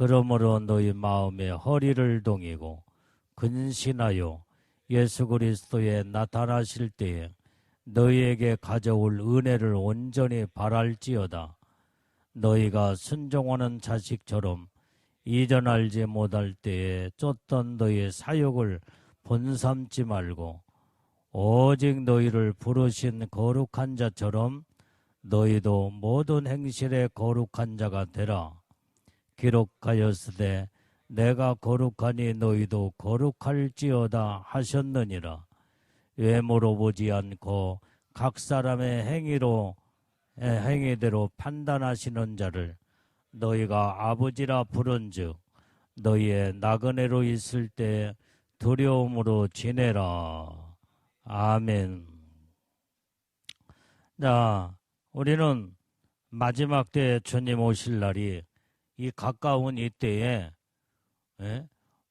그러므로 너희 마음에 허리를 동이고 근신하여 예수 그리스도에 나타나실 때에 너희에게 가져올 은혜를 온전히 바랄지어다. 너희가 순종하는 자식처럼 이전 알지 못할 때에 쫓던 너희의 사욕을 본삼지 말고 오직 너희를 부르신 거룩한 자처럼 너희도 모든 행실에 거룩한 자가 되라. 기록하였으되 내가 거룩하니 너희도 거룩할지어다 하셨느니라. 외모로 보지 않고 각 사람의 행위대로 판단하시는 자를 너희가 아버지라 부른즉 너희의 나그네로 있을 때 두려움으로 지내라. 아멘. 자, 우리는 마지막 때 주님 오실 날이 이 가까운 이때에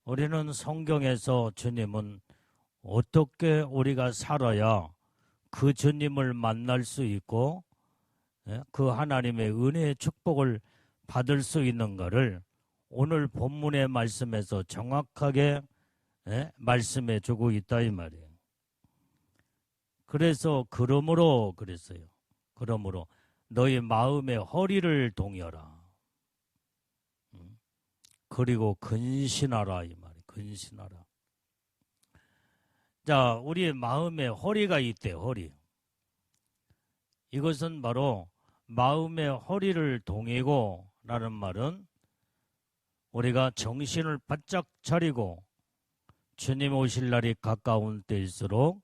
우리는 성경에서 주님은 어떻게 우리가 살아야 그 주님을 만날 수 있고 그 하나님의 은혜의 축복을 받을 수 있는가를 오늘 본문의 말씀에서 정확하게 말씀해 주고 있다 이 말이에요. 그래서 그러므로 그랬어요. 그러므로 너희 마음의 허리를 동여라. 그리고 근신하라 이 말이에요. 근신하라. 자, 우리의 마음에 허리가 있대. 허리. 이것은 바로 마음의 허리를 동이고 라는 말은 우리가 정신을 바짝 차리고 주님 오실 날이 가까운 때일수록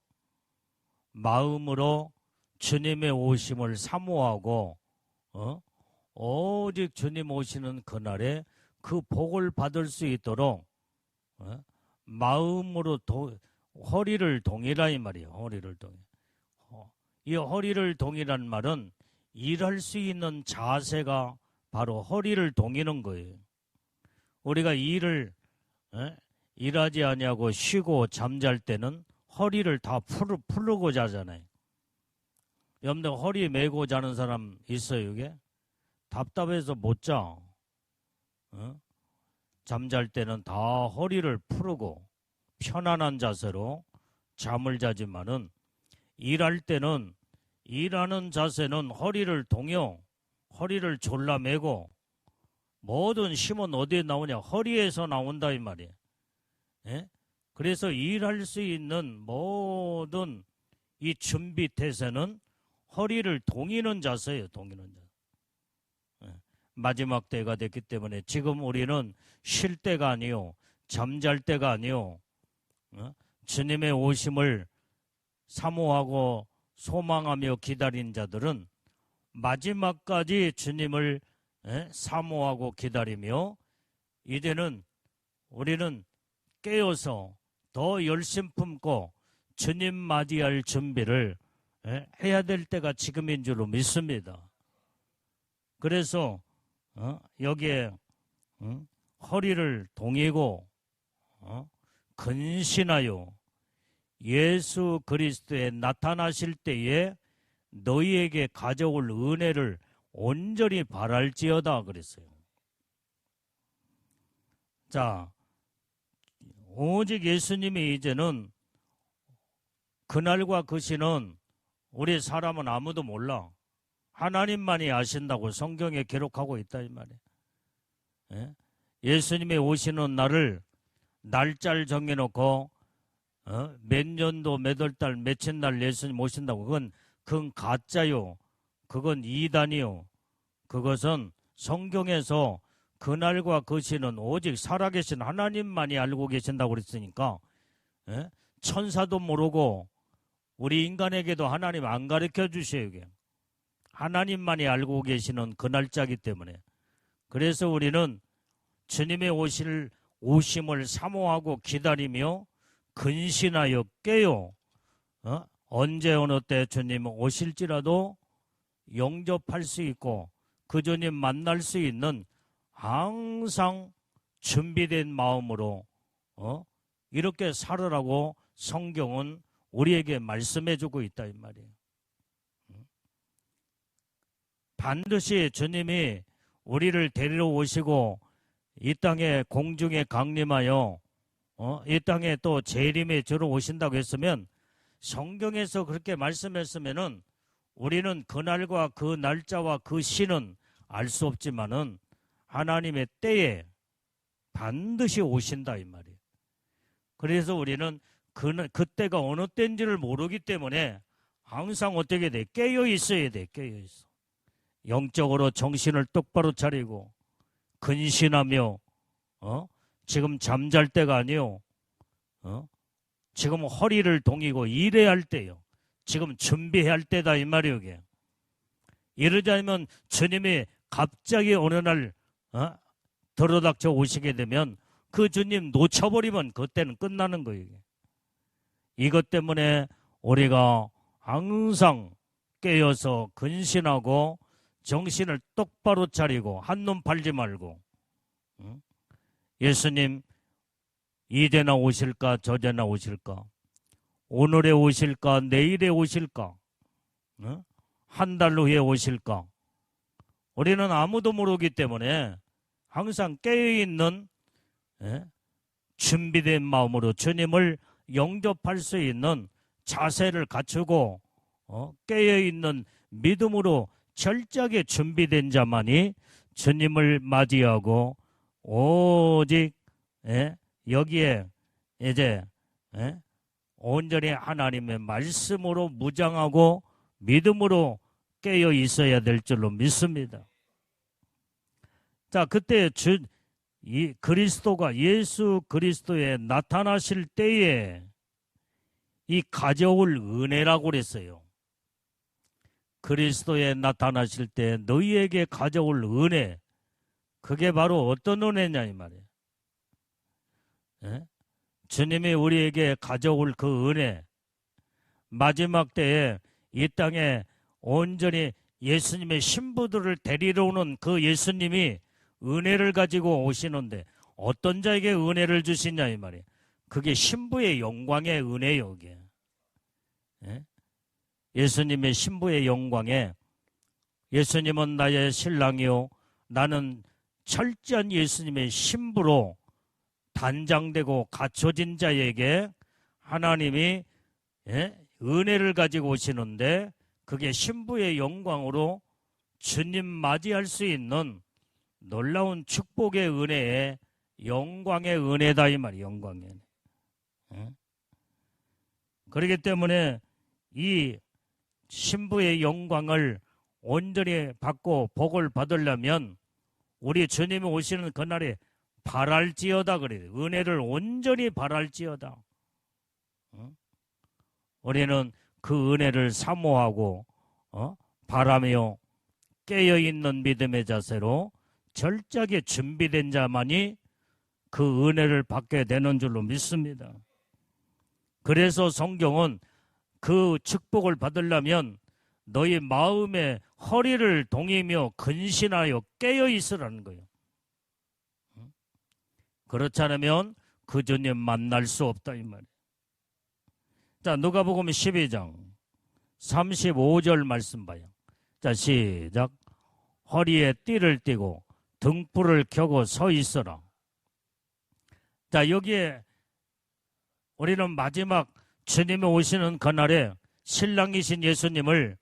마음으로 주님의 오심을 사모하고 오직 주님 오시는 그날에 그 복을 받을 수 있도록 마음으로 허리를 동이라 이 말이에요. 허리를 동이. 이 허리를 동이란 말은 일할 수 있는 자세가 바로 허리를 동이는 거예요. 우리가 일하지 아니하고 쉬고 잠잘 때는 허리를 다 풀고 자잖아요. 여러분들 허리 메고 자는 사람 있어요, 이게? 답답해서 못 자. 잠잘 때는 다 허리를 풀고 편안한 자세로 잠을 자지만은 일할 때는 일하는 자세는 허리를 동여, 허리를 졸라매고 모든 힘은 어디에 나오냐? 허리에서 나온다 이 말이에요. 그래서 일할 수 있는 모든 이 준비 태세는 허리를 동이는 자세예요. 동이는 자세. 마지막 때가 됐기 때문에 지금 우리는 쉴 때가 아니요, 잠잘 때가 아니요, 주님의 오심을 사모하고 소망하며 기다린 자들은 마지막까지 주님을 사모하고 기다리며 이제는 우리는 깨어서 더 열심 품고 주님 맞이할 준비를 해야 될 때가 지금인 줄로 믿습니다. 그래서 여기에 허리를 동이고 근신하여 예수 그리스도에 나타나실 때에 너희에게 가져올 은혜를 온전히 바랄지어다 그랬어요. 자, 오직 예수님이 이제는 그날과 그 시는 우리 사람은 아무도 몰라. 하나님만이 아신다고 성경에 기록하고 있다 이 말이에요. 예수님이 오시는 날을 날짜를 정해놓고 몇 년도 몇 월 달 며칠 날 예수님 오신다고 그건 가짜요. 그건 이단이요. 그것은 성경에서 그날과 그 시는 오직 살아계신 하나님만이 알고 계신다고 그랬으니까 천사도 모르고 우리 인간에게도 하나님 안 가르쳐 주셔요. 이게. 하나님만이 알고 계시는 그 날짜이기 때문에 그래서 우리는 주님의 오심을 사모하고 기다리며 근신하여 깨요. 언제 어느 때 주님 오실지라도 영접할 수 있고 그 주님 만날 수 있는 항상 준비된 마음으로 이렇게 살으라고 성경은 우리에게 말씀해 주고 있다 이 말이에요. 반드시 주님이 우리를 데리러 오시고 이 땅에 공중에 강림하여 이 땅에 또 재림에 들어오신다고 했으면, 성경에서 그렇게 말씀했으면은 우리는 그날과 그 날짜와 그 시는 알 수 없지만은 하나님의 때에 반드시 오신다 이 말이에요. 그래서 우리는 그때가 어느 때인지를 모르기 때문에 항상 어떻게 돼? 깨어 있어야 돼. 깨어 있어. 영적으로 정신을 똑바로 차리고 근신하며 지금 잠잘 때가 아니요. 지금 허리를 동이고 일해야 할 때요. 지금 준비해야 할 때다 이 말이요. 이게. 이러자면 주님이 갑자기 어느 날 들어닥쳐 오시게 되면 그 주님 놓쳐버리면 그때는 끝나는 거예요. 이것 때문에 우리가 항상 깨어서 근신하고 정신을 똑바로 차리고 한눈 팔지 말고, 예수님 이제나 오실까 저제나 오실까, 오늘에 오실까 내일에 오실까, 한 달 후에 오실까, 우리는 아무도 모르기 때문에 항상 깨어있는 준비된 마음으로 주님을 영접할 수 있는 자세를 갖추고 깨어있는 믿음으로 철저하게 준비된 자만이 주님을 맞이하고 오직 여기에 이제 온전히 하나님의 말씀으로 무장하고 믿음으로 깨어 있어야 될 줄로 믿습니다. 자, 그때 이 그리스도가 예수 그리스도에 나타나실 때에 이 가져올 은혜라고 그랬어요. 그리스도에 나타나실 때 너희에게 가져올 은혜, 그게 바로 어떤 은혜냐 이 말이에요. 주님이 우리에게 가져올 그 은혜, 마지막 때에 이 땅에 온전히 예수님의 신부들을 데리러 오는 그 예수님이 은혜를 가지고 오시는데 어떤 자에게 은혜를 주시냐 이 말이에요. 그게 신부의 영광의 은혜요. 이게. 예수님의 신부의 영광에, 예수님은 나의 신랑이요 나는 철저한 예수님의 신부로 단장되고 갖춰진 자에게 하나님이 은혜를 가지고 오시는데, 그게 신부의 영광으로 주님 맞이할 수 있는 놀라운 축복의 은혜에 영광의 은혜다 이 말이에요. 영광의 은혜. 그렇기 때문에 이 신부의 영광을 온전히 받고 복을 받으려면 우리 주님이 오시는 그날에 바랄지어다 그래요. 은혜를 온전히 바랄지어다. 우리는 그 은혜를 사모하고 바라며 깨어있는 믿음의 자세로 철저하게 준비된 자만이 그 은혜를 받게 되는 줄로 믿습니다. 그래서 성경은 그 축복을 받으려면 너희 마음의 허리를 동이며 근신하여 깨어 있으라는 거예요. 그렇지 않으면 그 주님 만날 수 없다 이 말이에요. 자, 누가복음 12장 35절 말씀 봐요. 자, 시작. 허리에 띠를 띠고 등불을 켜고 서 있어라. 자, 여기에 우리는 마지막 주님이 오시는 그날에 신랑이신 예수님을,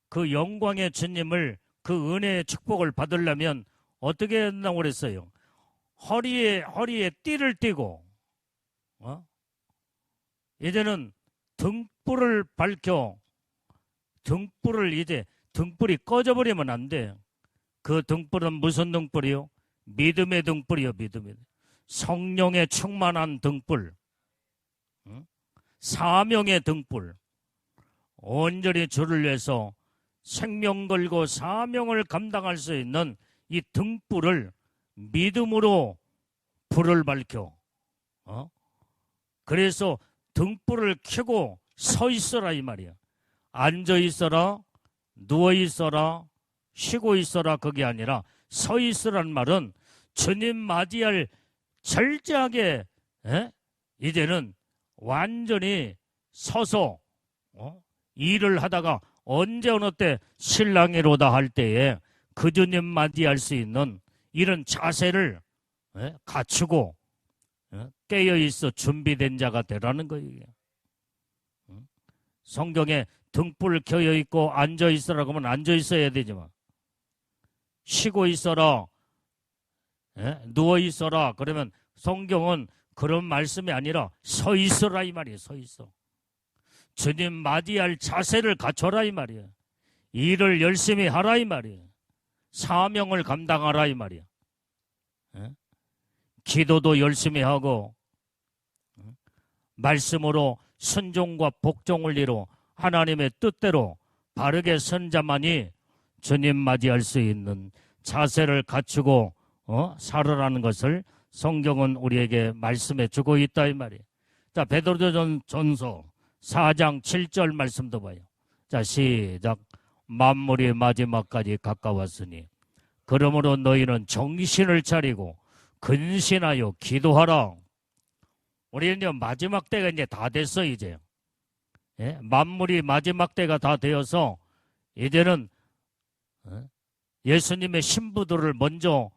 그 영광의 주님을, 그 은혜의 축복을 받으려면 어떻게 한다고 그랬어요? 허리에 띠를 띠고, 이제는 등불을 밝혀, 등불이 꺼져버리면 안 돼. 그 등불은 무슨 등불이요? 믿음의 등불이요. 믿음의 성령에 충만한 등불, 사명의 등불, 온전히 주를 위해서 생명 걸고 사명을 감당할 수 있는 이 등불을 믿음으로 불을 밝혀, 그래서 등불을 켜고 서 있어라 이 말이야. 앉아 있어라, 누워 있어라, 쉬고 있어라, 그게 아니라 서 있으란 말은 주님 맞이할 철저하게 이제는 완전히 서서 일을 하다가 언제 어느 때 신랑이로다 할 때에 그 주님 맞이할 수 있는 이런 자세를 갖추고 깨어있어 준비된 자가 되라는 거예요. 성경에 등불 켜여있고 앉아있어라 그러면 앉아있어야 되지만 쉬고 있어라, 누워있어라 그러면 성경은 그런 말씀이 아니라 서 있어라 이 말이에요. 서 있어. 주님 맞이할 자세를 갖춰라 이 말이에요. 일을 열심히 하라 이 말이에요. 사명을 감당하라 이 말이에요. 기도도 열심히 하고 말씀으로 순종과 복종을 이루 하나님의 뜻대로 바르게 선 자만이 주님 맞이할 수 있는 자세를 갖추고 살으라는 것을 성경은 우리에게 말씀해 주고 있다 이 말이에요. 자, 베드로전서 4장 7절 말씀도 봐요. 자, 시작. 만물이 마지막까지 가까웠으니 그러므로 너희는 정신을 차리고 근신하여 기도하라. 우리는 이제 마지막 때가 이제 다 됐어 이제. 만물이 마지막 때가 다 되어서 이제는 예수님의 신부들을 먼저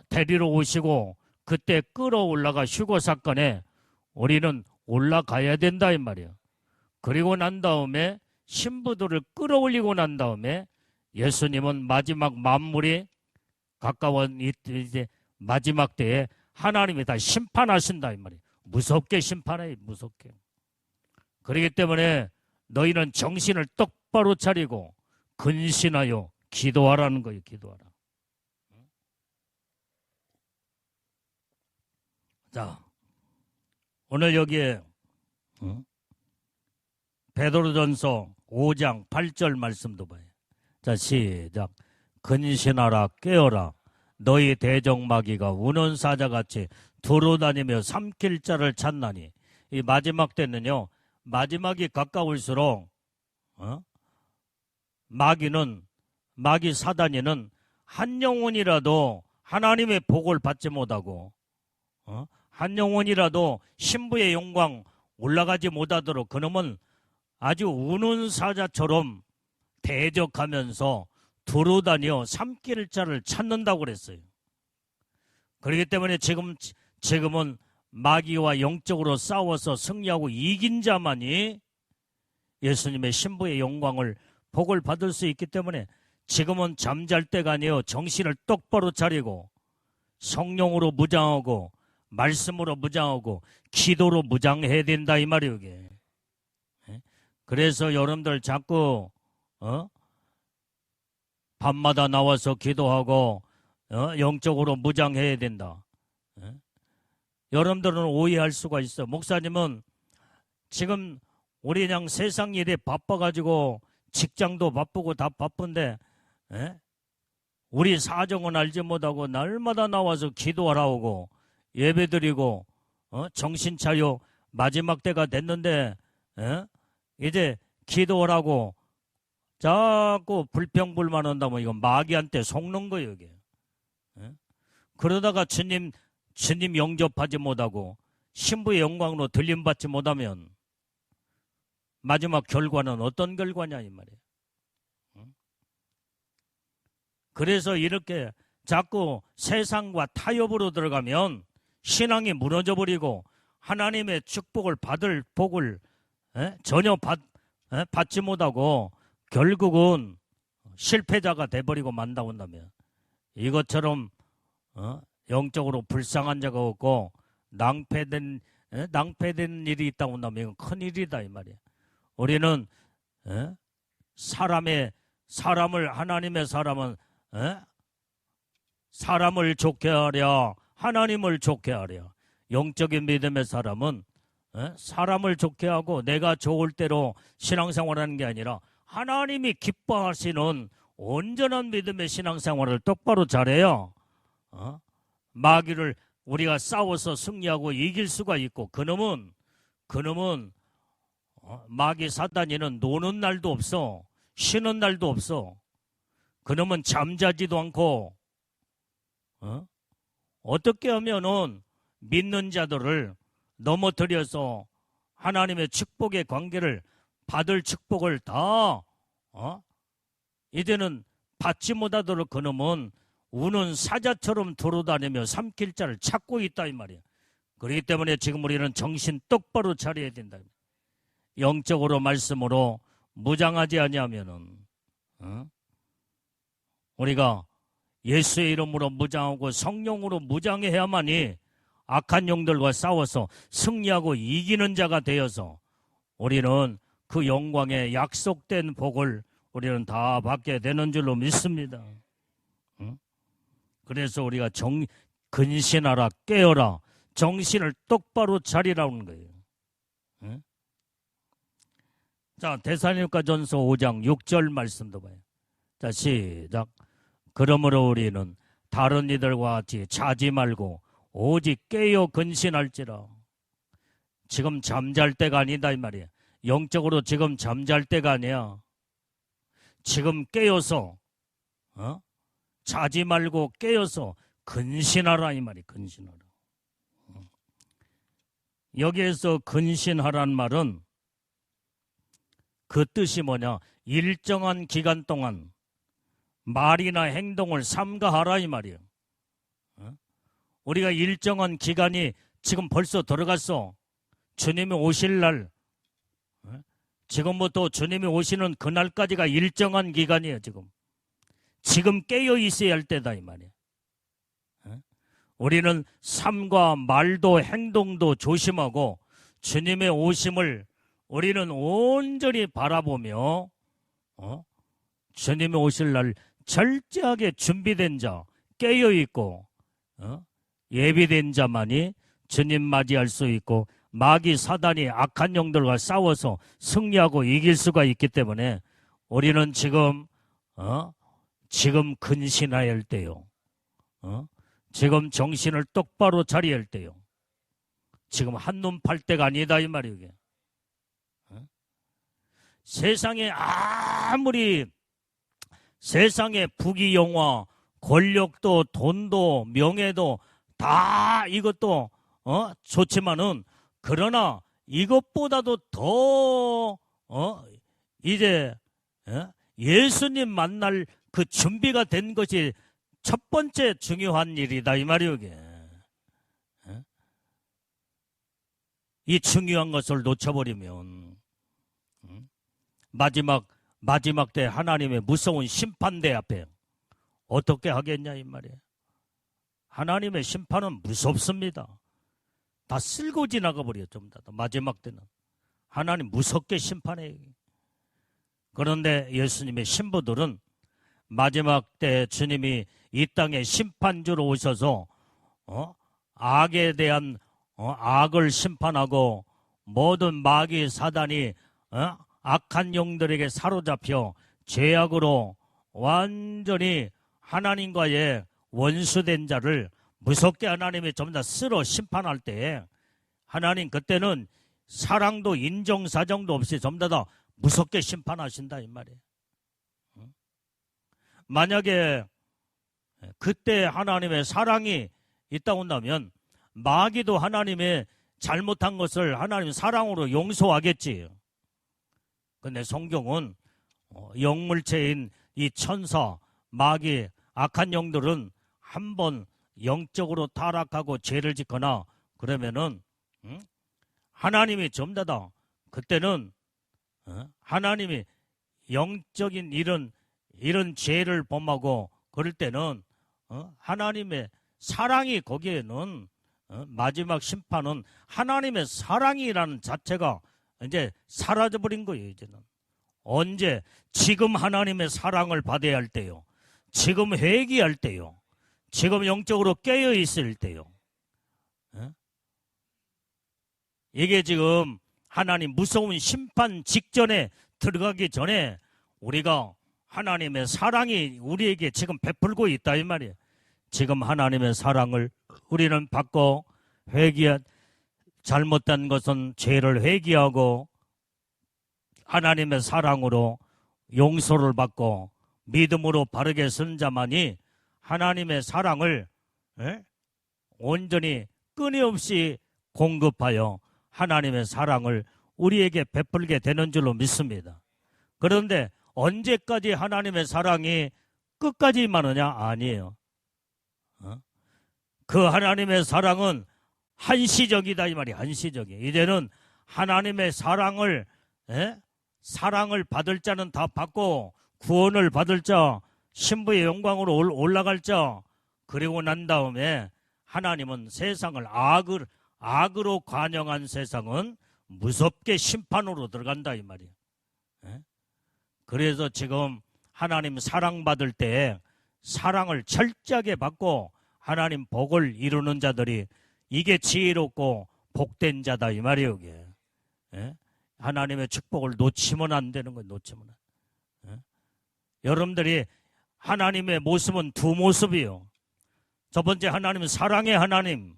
데리러 오시고 그때 끌어올라가 휴거 사건에 우리는 올라가야 된다 이 말이에요. 그리고 난 다음에 신부들을 끌어올리고 난 다음에 예수님은 마지막 만물이 가까운 이제 마지막 때에 하나님이 다 심판하신다 이 말이에요. 무섭게 심판해, 무섭게. 그렇기 때문에 너희는 정신을 똑바로 차리고 근신하여 기도하라는 거예요. 기도하라. 자, 오늘 여기에 베드로전서 5장 8절 말씀도 봐요. 자, 시작. 근신하라 깨어라. 너희 대적마귀가 우는 사자같이 두루다니며 삼킬 자를 찾나니. 이 마지막 때는요, 마지막이 가까울수록 마귀 사단이는 한 영혼이라도 하나님의 복을 받지 못하고 한 영혼이라도 신부의 영광 올라가지 못하도록 그놈은 아주 우는 사자처럼 대적하면서 두루다니어 삼킬 자를 찾는다고 그랬어요. 그렇기 때문에 지금은 마귀와 영적으로 싸워서 승리하고 이긴 자만이 예수님의 신부의 영광을 복을 받을 수 있기 때문에 지금은 잠잘 때가 아니에요. 정신을 똑바로 차리고 성령으로 무장하고 말씀으로 무장하고 기도로 무장해야 된다 이 말이에요. 이게. 그래서 여러분들 자꾸 밤마다 나와서 기도하고 영적으로 무장해야 된다. 여러분들은 오해할 수가 있어. 목사님은 지금 우리 그냥 세상 일에 바빠가지고 직장도 바쁘고 다 바쁜데 우리 사정은 알지 못하고 날마다 나와서 기도하라고 예배드리고 정신 차려 마지막 때가 됐는데 이제 기도하라고 자꾸 불평불만 한다면 이건 마귀한테 속는 거예요. 이게. 그러다가 주님 영접하지 못하고 신부의 영광으로 들림받지 못하면 마지막 결과는 어떤 결과냐 이 말이에요. 그래서 이렇게 자꾸 세상과 타협으로 들어가면 신앙이 무너져 버리고 하나님의 축복을 받을 복을 전혀 받지 못하고 결국은 실패자가 돼버리고 만다온다면 이것처럼 영적으로 불쌍한 자가 없고 낭패된 일이 있다 온다면 이건 큰일이다 이 말이에요. 우리는 하나님의 사람은 사람을 좋게 하랴 하나님을 좋게 하랴. 영적인 믿음의 사람은 사람을 좋게 하고 내가 좋을 대로 신앙생활하는 게 아니라 하나님이 기뻐하시는 온전한 믿음의 신앙생활을 똑바로 잘해야 마귀를 우리가 싸워서 승리하고 이길 수가 있고 그놈은 마귀 사단이는 노는 날도 없어. 쉬는 날도 없어. 그놈은 잠자지도 않고 어떻게 하면은 믿는 자들을 넘어뜨려서 하나님의 축복의 관계를 받을 축복을 다 이제는 받지 못하도록 그놈은 우는 사자처럼 돌아다니며 삼킬 자를 찾고 있다 이 말이야. 그렇기 때문에 지금 우리는 정신 똑바로 차려야 된다. 영적으로 말씀으로 무장하지 아니하면은 우리가 예수의 이름으로 무장하고 성령으로 무장해야만이 악한 영들과 싸워서 승리하고 이기는 자가 되어서 우리는 그 영광의 약속된 복을 우리는 다 받게 되는 줄로 믿습니다. 그래서 우리가 근신하라, 깨어라, 정신을 똑바로 차리라는 거예요. 자, 데살로니가전서 5장 6절 말씀도 봐요. 자, 시작. 그러므로 우리는 다른 이들과 같이 자지 말고 오직 깨어 근신할지라. 지금 잠잘 때가 아니다 이 말이야. 영적으로 지금 잠잘 때가 아니야. 지금 깨어서 자지 말고 깨어서 근신하라 이 말이. 근신하라. 여기에서 근신하란 말은 그 뜻이 뭐냐? 일정한 기간 동안 말이나 행동을 삼가하라 이 말이에요. 우리가 일정한 기간이 지금 벌써 들어갔어. 주님이 오실 날, 지금부터 주님이 오시는 그날까지가 일정한 기간이에요. 지금 깨어 있어야 할 때다 이 말이에요. 우리는 삶과 말도 행동도 조심하고 주님의 오심을 우리는 온전히 바라보며 주님이 오실 날 철저하게 준비된 자, 깨어있고 예비된 자만이 주님 맞이할 수 있고 마귀 사단이 악한 영들과 싸워서 승리하고 이길 수가 있기 때문에 우리는 지금 근신해야 할 때요. 지금 정신을 똑바로 차려야 할 때요. 지금 한눈 팔 때가 아니다 이 말이에요. 이게. 세상에 아무리 세상의 부귀영화, 권력도 돈도 명예도 다 이것도 좋지만은 그러나 이것보다도 더 이제 예수님 만날 그 준비가 된 것이 첫 번째 중요한 일이다 이 말이에요. 이게. 이 중요한 것을 놓쳐버리면 마지막 때 하나님의 무서운 심판대 앞에 어떻게 하겠냐 이 말이에요. 하나님의 심판은 무섭습니다. 다 쓸고 지나가 버려요. 좀 더 마지막 때는 하나님 무섭게 심판해요. 그런데 예수님의 신부들은 마지막 때 주님이 이 땅에 심판주로 오셔서 악에 대한 악을 심판하고 모든 마귀 사단이 악한 영들에게 사로잡혀 죄악으로 완전히 하나님과의 원수된 자를 무섭게 하나님이 전부 다 쓸어 심판할 때 하나님 그때는 사랑도 인정사정도 없이 전부 다 무섭게 심판하신다 이 말이에요. 만약에 그때 하나님의 사랑이 있다 온다면 마귀도 하나님의 잘못한 것을 하나님 사랑으로 용서하겠지. 근데 성경은 영물체인 이 천사, 마귀, 악한 영들은 한번 영적으로 타락하고 죄를 짓거나 그러면은 하나님이 전부 다 그때는 하나님이 영적인 이런 죄를 범하고 그럴 때는 하나님의 사랑이 거기에는 마지막 심판은 하나님의 사랑이라는 자체가 이제 사라져버린 거예요. 이제는 언제 지금 하나님의 사랑을 받아야 할 때요. 지금 회개할 때요. 지금 영적으로 깨어 있을 때요. 이게 지금 하나님 무서운 심판 직전에 들어가기 전에 우리가 하나님의 사랑이 우리에게 지금 베풀고 있다 이 말이에요. 지금 하나님의 사랑을 우리는 받고 잘못된 것은 죄를 회개하고 하나님의 사랑으로 용서를 받고 믿음으로 바르게 선 자만이 하나님의 사랑을 온전히 끊임없이 공급하여 하나님의 사랑을 우리에게 베풀게 되는 줄로 믿습니다. 그런데 언제까지 하나님의 사랑이 끝까지 임하느냐? 아니에요. 그 하나님의 사랑은 한시적이다 이 말이야. 한시적이. 이제는 하나님의 사랑을 받을 자는 다 받고 구원을 받을 자, 신부의 영광으로 올라갈 자, 그리고 난 다음에 하나님은 세상을 악으로 관영한 세상은 무섭게 심판으로 들어간다 이 말이야. 그래서 지금 하나님 사랑받을 때 사랑을 철저하게 받고 하나님 복을 이루는 자들이 이게 지혜롭고 복된 자다 이 말이에요. 이게. 하나님의 축복을 놓치면 안 되는 거예요. 놓치면. 여러분들이 하나님의 모습은 두 모습이요. 첫 번째 하나님은 사랑의 하나님.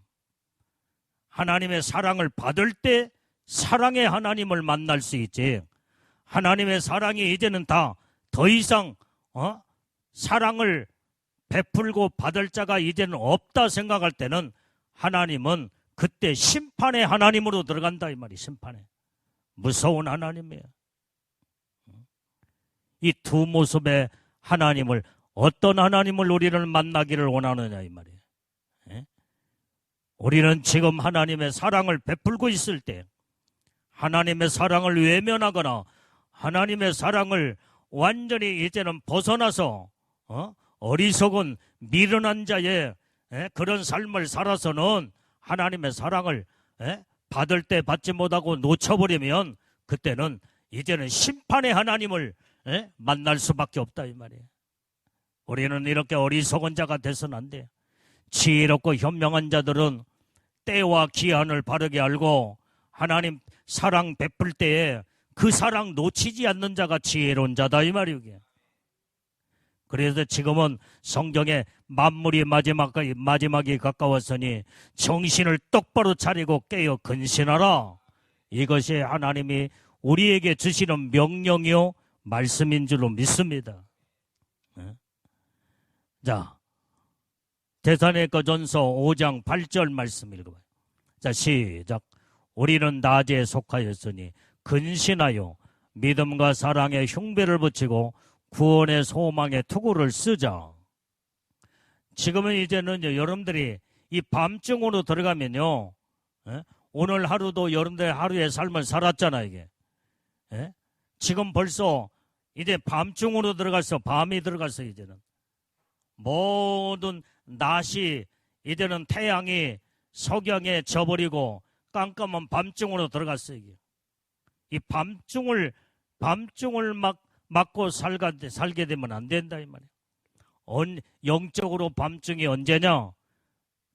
하나님의 사랑을 받을 때 사랑의 하나님을 만날 수 있지. 하나님의 사랑이 이제는 더 이상 사랑을 베풀고 받을 자가 이제는 없다 생각할 때는 하나님은 그때 심판의 하나님으로 들어간다 이 말이. 심판에. 무서운 하나님이에요. 이 두 모습의 하나님을, 어떤 하나님을 우리를 만나기를 원하느냐 이 말이에요. 우리는 지금 하나님의 사랑을 베풀고 있을 때 하나님의 사랑을 외면하거나 하나님의 사랑을 완전히 이제는 벗어나서 어리석은 미련한 자의 그런 삶을 살아서는 하나님의 사랑을 받을 때 받지 못하고 놓쳐버리면 그때는 이제는 심판의 하나님을 만날 수밖에 없다 이 말이에요. 우리는 이렇게 어리석은 자가 돼서는 안 돼요. 지혜롭고 현명한 자들은 때와 기한을 바르게 알고 하나님 사랑 베풀 때에 그 사랑 놓치지 않는 자가 지혜로운 자다 이 말이에요. 그래서 지금은 성경에 만물이 마지막이 가까웠으니 정신을 똑바로 차리고 깨어 근신하라. 이것이 하나님이 우리에게 주시는 명령이요 말씀인 줄로 믿습니다. 자, 데살로니가전서 5장 8절 말씀 읽어봐요. 자, 시작. 우리는 낮에 속하였으니 근신하여 믿음과 사랑에 흉배를 붙이고 구원의 소망의 투구를 쓰자. 지금은 이제는 여러분들이 이 밤중으로 들어가면요, 오늘 하루도 여러분들의 하루의 삶을 살았잖아 이게. 지금 벌써 이제 밤중으로 들어갔어. 밤이 들어갔어. 이제는 모든 낮이 이제는 태양이 석양에 져버리고 깜깜한 밤중으로 들어갔어 이게. 이 밤중을 맞고 살게 되면 안 된다 이 말이야. 영적으로 밤중이 언제냐?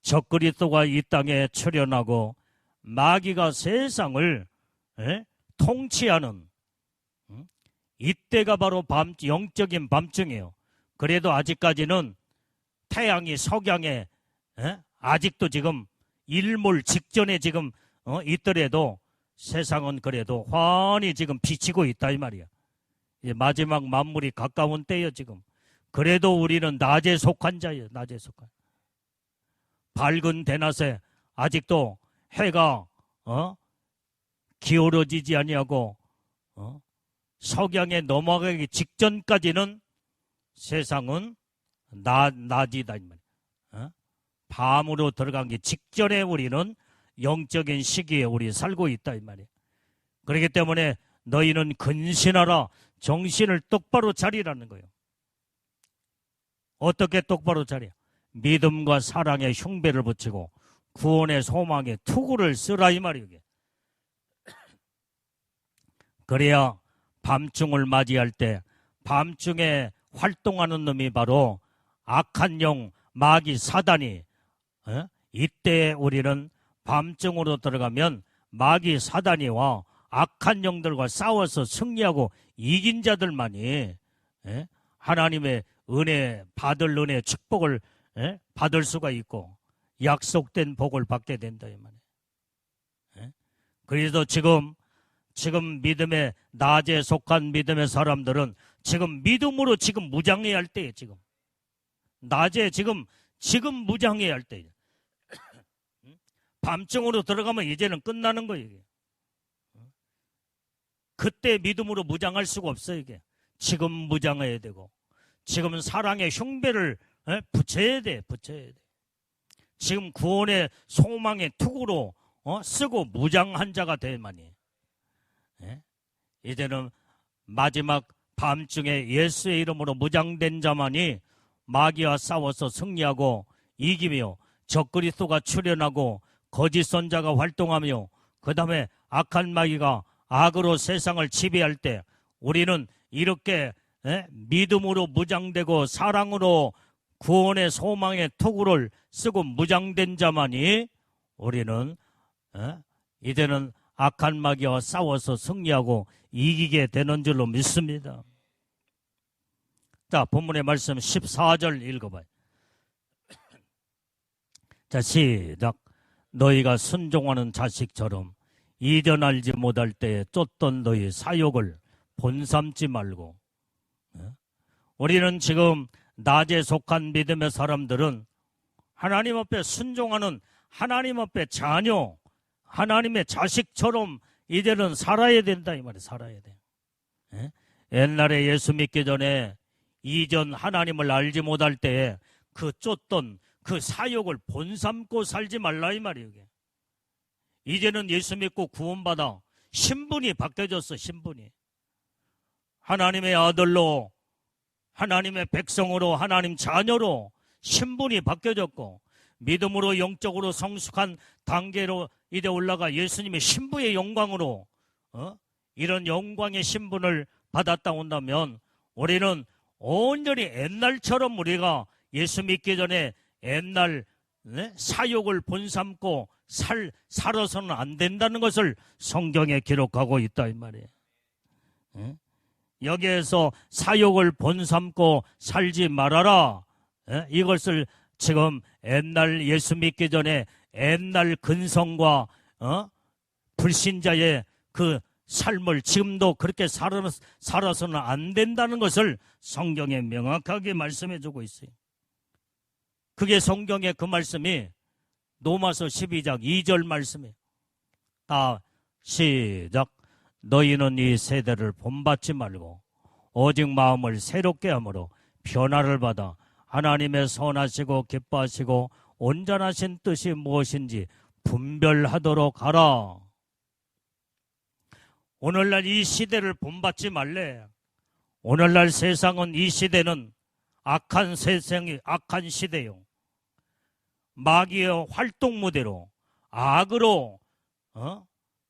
적그리스도가 이 땅에 출현하고 마귀가 세상을 통치하는 이때가 바로 영적인 밤중이에요. 그래도 아직까지는 태양이 석양에 아직도 지금 일몰 직전에 지금 있더라도 세상은 그래도 환히 지금 비치고 있다 이 말이야. 마지막 만물이 가까운 때요 지금. 그래도 우리는 낮에 속한 자예요. 낮에 속한. 밝은 대낮에 아직도 해가 기울어지지 아니하고 석양에 넘어가기 직전까지는 세상은 낮이다 이 말이야. 밤으로 들어가기 직전에 우리는 영적인 시기에 우리 살고 있다 이 말이야. 그렇기 때문에 너희는 근신하라. 정신을 똑바로 차리라는 거예요. 어떻게 똑바로 차려? 믿음과 사랑에 흉배를 붙이고 구원의 소망에 투구를 쓰라 이 말이에요. 그래야 밤중을 맞이할 때 밤중에 활동하는 놈이 바로 악한 영 마귀 사단이 이때 우리는 밤중으로 들어가면 마귀 사단이와 악한 영들과 싸워서 승리하고 이긴 자들만이 하나님의 은혜 받을 은혜 축복을 받을 수가 있고 약속된 복을 받게 된다 이 말이에요. 그래서 지금 믿음의 낮에 속한 믿음의 사람들은 지금 믿음으로 지금 무장해야 할 때예요. 지금 낮에 지금 무장해야 할 때예요. 밤중으로 들어가면 이제는 끝나는 거예요. 이게. 그때 믿음으로 무장할 수가 없어요. 이게 지금 무장해야 되고 지금 사랑의 흉배를 붙여야 돼. 지금 구원의 소망의 투구로 쓰고 무장한 자가 되만이. 예? 이제는 마지막 밤중에 예수의 이름으로 무장된 자만이 마귀와 싸워서 승리하고 이기며 적그리스도가 출현하고 거짓 선자가 활동하며 그 다음에 악한 마귀가 악으로 세상을 지배할 때 우리는 이렇게 믿음으로 무장되고 사랑으로 구원의 소망의 투구를 쓰고 무장된 자만이 우리는 이제는 악한 마귀와 싸워서 승리하고 이기게 되는 줄로 믿습니다. 자, 본문의 말씀 14절 읽어봐요. 자, 시작. 너희가 순종하는 자식처럼 이전 알지 못할 때에 쫓던 너희 사욕을 본삼지 말고. 우리는 지금 낮에 속한 믿음의 사람들은 하나님 앞에 순종하는 하나님 앞에 자녀, 하나님의 자식처럼 이제는 살아야 된다 이 말이에요. 살아야 돼. 옛날에 예수 믿기 전에 이전 하나님을 알지 못할 때에 그 쫓던 그 사욕을 본삼고 살지 말라 이 말이에요. 이제는 예수 믿고 구원받아 신분이 바뀌어졌어. 신분이 하나님의 아들로, 하나님의 백성으로, 하나님 자녀로 신분이 바뀌어졌고 믿음으로 영적으로 성숙한 단계로 이제 올라가 예수님의 신부의 영광으로 이런 영광의 신분을 받았다 온다면 우리는 온전히 옛날처럼 우리가 예수 믿기 전에 옛날 사욕을 본삼고 살아서는 안 된다는 것을 성경에 기록하고 있다 이 말이에요. 여기에서 사욕을 본삼고 살지 말아라. 이것을 지금 옛날 예수 믿기 전에 옛날 근성과 불신자의 그 삶을 지금도 그렇게 살아서는 안 된다는 것을 성경에 명확하게 말씀해 주고 있어요. 그게 성경의 그 말씀이 로마서 12장 2절 말씀이에요. 다 시작. 너희는 이 세대를 본받지 말고 오직 마음을 새롭게 함으로 변화를 받아 하나님의 선하시고 기뻐하시고 온전하신 뜻이 무엇인지 분별하도록 하라. 오늘날 이 시대를 본받지 말래. 오늘날 세상은 이 시대는 악한 세상이 악한 시대요. 마귀의 활동 무대로 악으로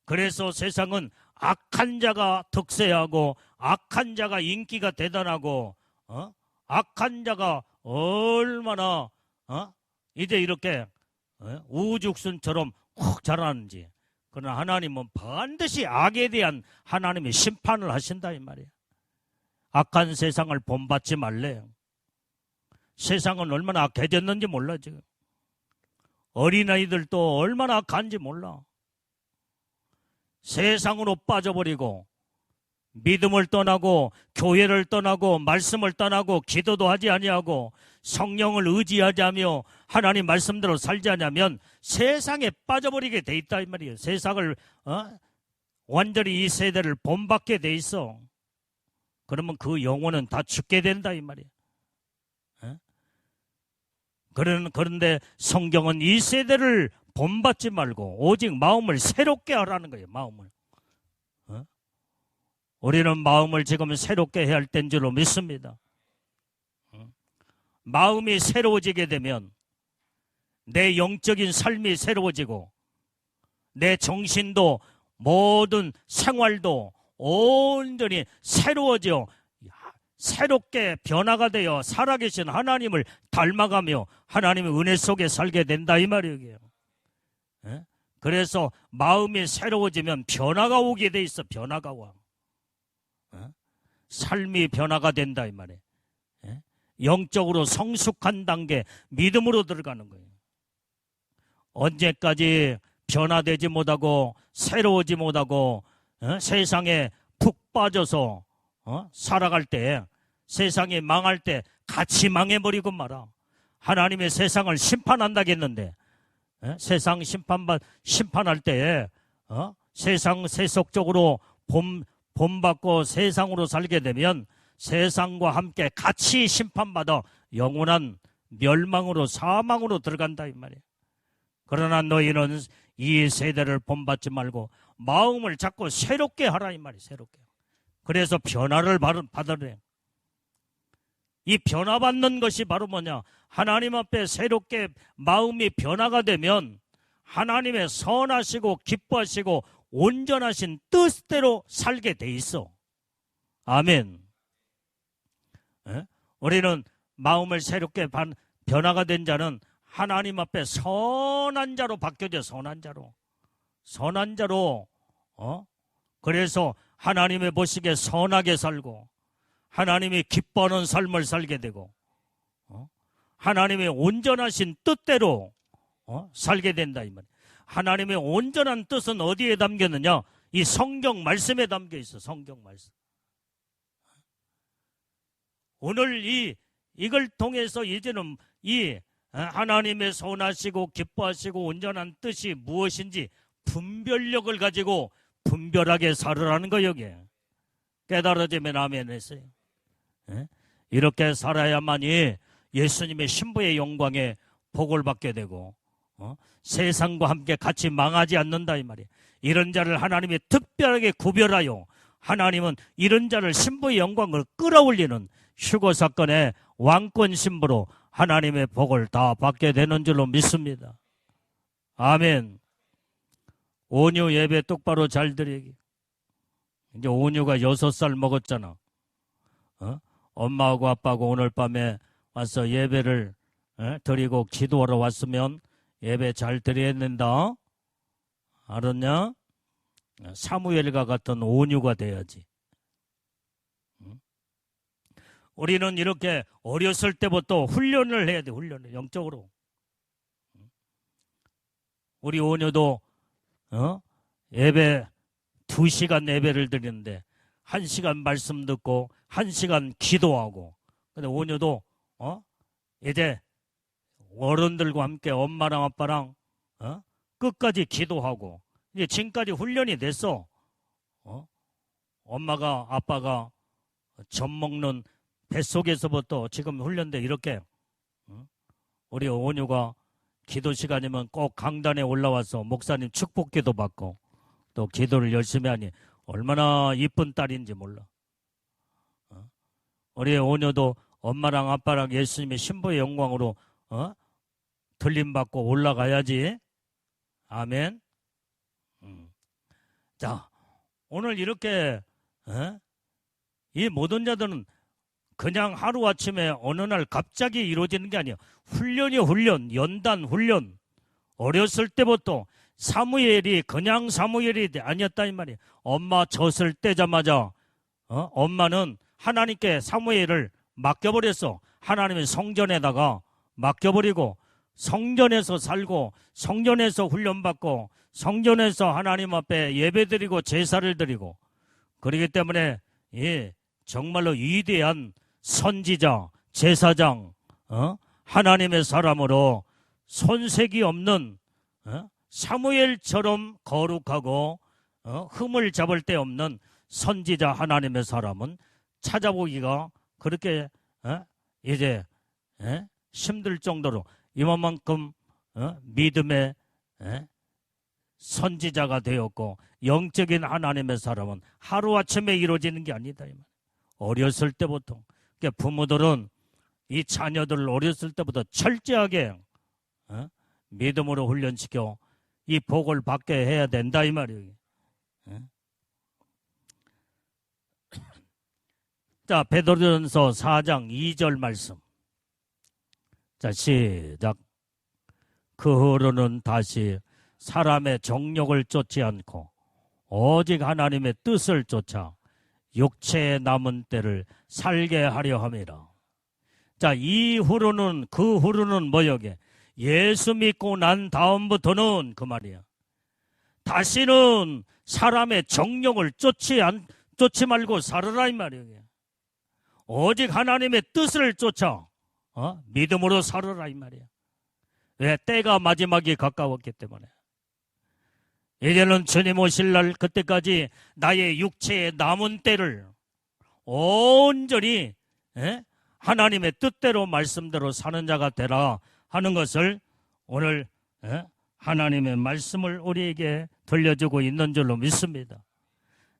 그래서 세상은 악한 자가 득세하고 악한 자가 인기가 대단하고 악한 자가 얼마나 이제 이렇게 우죽순처럼 훅 자라는지. 그러나 하나님은 반드시 악에 대한 하나님의 심판을 하신다 이 말이에요. 악한 세상을 본받지 말래요. 세상은 얼마나 악해졌는지 몰라 지금. 어린아이들도 얼마나 악한지 몰라. 세상으로 빠져버리고 믿음을 떠나고 교회를 떠나고 말씀을 떠나고 기도도 하지 아니하고 성령을 의지하지 하며 하나님 말씀대로 살지 않으면 세상에 빠져버리게 돼 있다 이 말이에요. 세상을 완전히 이 세대를 본받게 돼 있어. 그러면 그 영혼은 다 죽게 된다 이 말이에요. 그런데 성경은 이 세대를 본받지 말고 오직 마음을 새롭게 하라는 거예요. 마음을. 우리는 마음을 지금 새롭게 해야 할 때인 줄로 믿습니다. 마음이 새로워지게 되면 내 영적인 삶이 새로워지고 내 정신도 모든 생활도 온전히 새로워져 새롭게 변화가 되어 살아계신 하나님을 닮아가며 하나님의 은혜 속에 살게 된다 이 말이에요. 그래서 마음이 새로워지면 변화가 오게 돼 있어. 변화가 와. 삶이 변화가 된다 이 말이에요. 영적으로 성숙한 단계 믿음으로 들어가는 거예요. 언제까지 변화되지 못하고 새로워지 못하고 세상에 푹 빠져서 살아갈 때 세상이 망할 때 같이 망해버리고 말아. 하나님의 세상을 심판한다겠는데 세상 심판할 때에 세상 세속적으로 본받고 세상으로 살게 되면 세상과 함께 같이 심판받아 영원한 멸망으로 사망으로 들어간다 이 말이에요. 그러나 너희는 이 세대를 본받지 말고 마음을 자꾸 새롭게 하라 이 말이에요. 새롭게. 그래서 변화를 받으래. 이 변화받는 것이 바로 뭐냐? 하나님 앞에 새롭게 마음이 변화가 되면 하나님의 선하시고 기뻐하시고 온전하신 뜻대로 살게 돼 있어. 아멘. 우리는 마음을 새롭게 변화가 된 자는 하나님 앞에 선한 자로 바뀌어져. 선한 자로 그래서 하나님의 보시기에 선하게 살고 하나님이 기뻐하는 삶을 살게 되고 하나님의 온전하신 뜻대로 살게 된다 이 말이에요. 하나님의 온전한 뜻은 어디에 담겼느냐? 이 성경 말씀에 담겨 있어. 성경 말씀. 오늘 이걸 통해서 이제는 이 하나님의 선하시고 기뻐하시고 온전한 뜻이 무엇인지 분별력을 가지고 분별하게 살으라는 거 여기에. 깨달아지면 아멘 했어요. 이렇게 살아야만이 예수님의 신부의 영광에 복을 받게 되고 세상과 함께 같이 망하지 않는다 이 말이에요. 이런 자를 하나님이 특별하게 구별하여 하나님은 이런 자를 신부의 영광을 끌어올리는 휴거 사건의 왕권 신부로 하나님의 복을 다 받게 되는 줄로 믿습니다. 아멘. 온유 예배 똑바로 잘 드리기. 이제 온유가 6살 먹었잖아. 엄마하고 아빠하고 오늘 밤에 와서 예배를 드리고 기도하러 왔으면 예배 잘 드려야 된다. 알았냐? 사무엘과 같은 온유가 돼야지. 우리는 이렇게 어렸을 때부터 훈련을 해야 돼. 훈련을 영적으로. 우리 온유도 예배 2시간 예배를 드리는데 1시간 말씀 듣고 1시간 기도하고. 근데 온유도 이제 어른들과 함께 엄마랑 아빠랑 끝까지 기도하고 이제 지금까지 훈련이 됐어. 엄마가 아빠가 젖 먹는 뱃속에서부터 지금 훈련돼. 이렇게 우리 온유가 기도 시간이면 꼭 강단에 올라와서 목사님 축복기도 받고 또 기도를 열심히 하니 얼마나 이쁜 딸인지 몰라. 우리 온유도 엄마랑 아빠랑 예수님의 신부의 영광으로 들림받고 올라가야지. 아멘. 자, 오늘 이렇게 이 모든 자들은 그냥 하루아침에 어느 날 갑자기 이루어지는 게 아니에요. 훈련이 훈련, 연단 훈련. 어렸을 때부터 사무엘이 그냥 사무엘이 아니었다 이 말이에요. 엄마 젖을 떼자마자 엄마는 하나님께 사무엘을 맡겨버렸어. 하나님의 성전에다가 맡겨버리고 성전에서 살고 성전에서 훈련받고 성전에서 하나님 앞에 예배드리고 제사를 드리고 그렇기 때문에 정말로 위대한 선지자, 제사장, 하나님의 사람으로 손색이 없는 사무엘처럼 거룩하고 흠을 잡을 데 없는 선지자 하나님의 사람은 찾아보기가 그렇게 이제 힘들 정도로 이만큼 믿음의 선지자가 되었고 영적인 하나님의 사람은 하루아침에 이루어지는 게 아니다. 어렸을 때부터. 그러니까 부모들은 이 자녀들을 어렸을 때부터 철저하게 믿음으로 훈련시켜 이 복을 받게 해야 된다 이 말이에요. 자, 베드로전서 4장 2절 말씀. 자, 시작. 그 후로는 다시 사람의 정욕을 쫓지 않고 오직 하나님의 뜻을 쫓아 육체의 남은 때를 살게 하려 함이라. 자, 이후로는 그 후로는 뭐여게? 예수 믿고 난 다음부터는 그 말이야. 다시는 사람의 정욕을 쫓지 말고 살아라 이 말이야. 오직 하나님의 뜻을 쫓아 믿음으로 살아라 이 말이야. 왜? 때가 마지막이 가까웠기 때문에. 이제는 주님 오실 날 그때까지 나의 육체의 남은 때를 온전히 하나님의 뜻대로 말씀대로 사는 자가 되라 하는 것을 오늘 하나님의 말씀을 우리에게 들려주고 있는 줄로 믿습니다.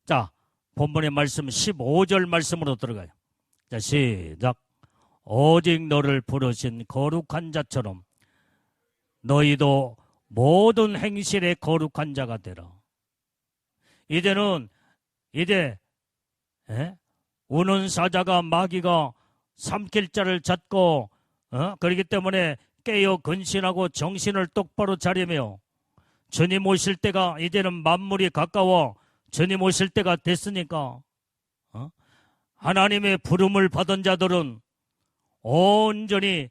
자, 본문의 말씀 15절 말씀으로 들어가요. 자, 시작. 오직 너를 부르신 거룩한 자처럼 너희도 모든 행실에 거룩한 자가 되라. 이제는 우는 사자가 마귀가 삼킬 자를 찾고 그렇기 때문에 깨어 근신하고 정신을 똑바로 차리며 주님 오실 때가 이제는 만물이 가까워 주님 오실 때가 됐으니까 하나님의 부름을 받은 자들은 온전히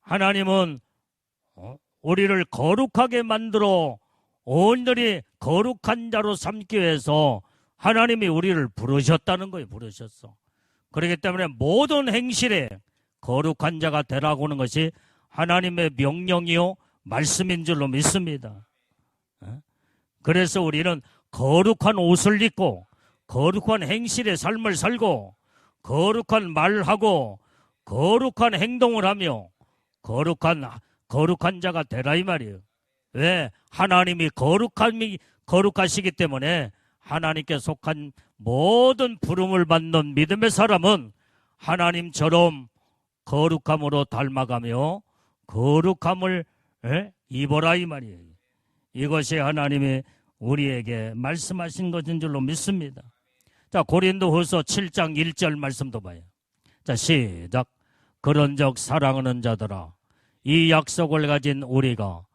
하나님은 우리를 거룩하게 만들어 온전히 거룩한 자로 삼기 위해서 하나님이 우리를 부르셨다는 거예요. 부르셨어. 그렇기 때문에 모든 행실에 거룩한 자가 되라고 하는 것이 하나님의 명령이요 말씀인 줄로 믿습니다. 그래서 우리는 거룩한 옷을 입고 거룩한 행실의 삶을 살고 거룩한 말하고 거룩한 행동을 하며 거룩한 자가 되라 이 말이에요. 왜? 하나님이 거룩하시기 때문에 하나님께 속한 모든 부름을 받는 믿음의 사람은 하나님처럼 거룩함으로 닮아가며 거룩함을 입어라 이 말이에요. 이것이 하나님이 우리에게 말씀하신 것인 줄로 믿습니다. 자, 고린도후서 7장 1절 말씀도 봐요. 자, 시작. 그런즉 사랑하는 자들아, 이 약속을 가진 우리가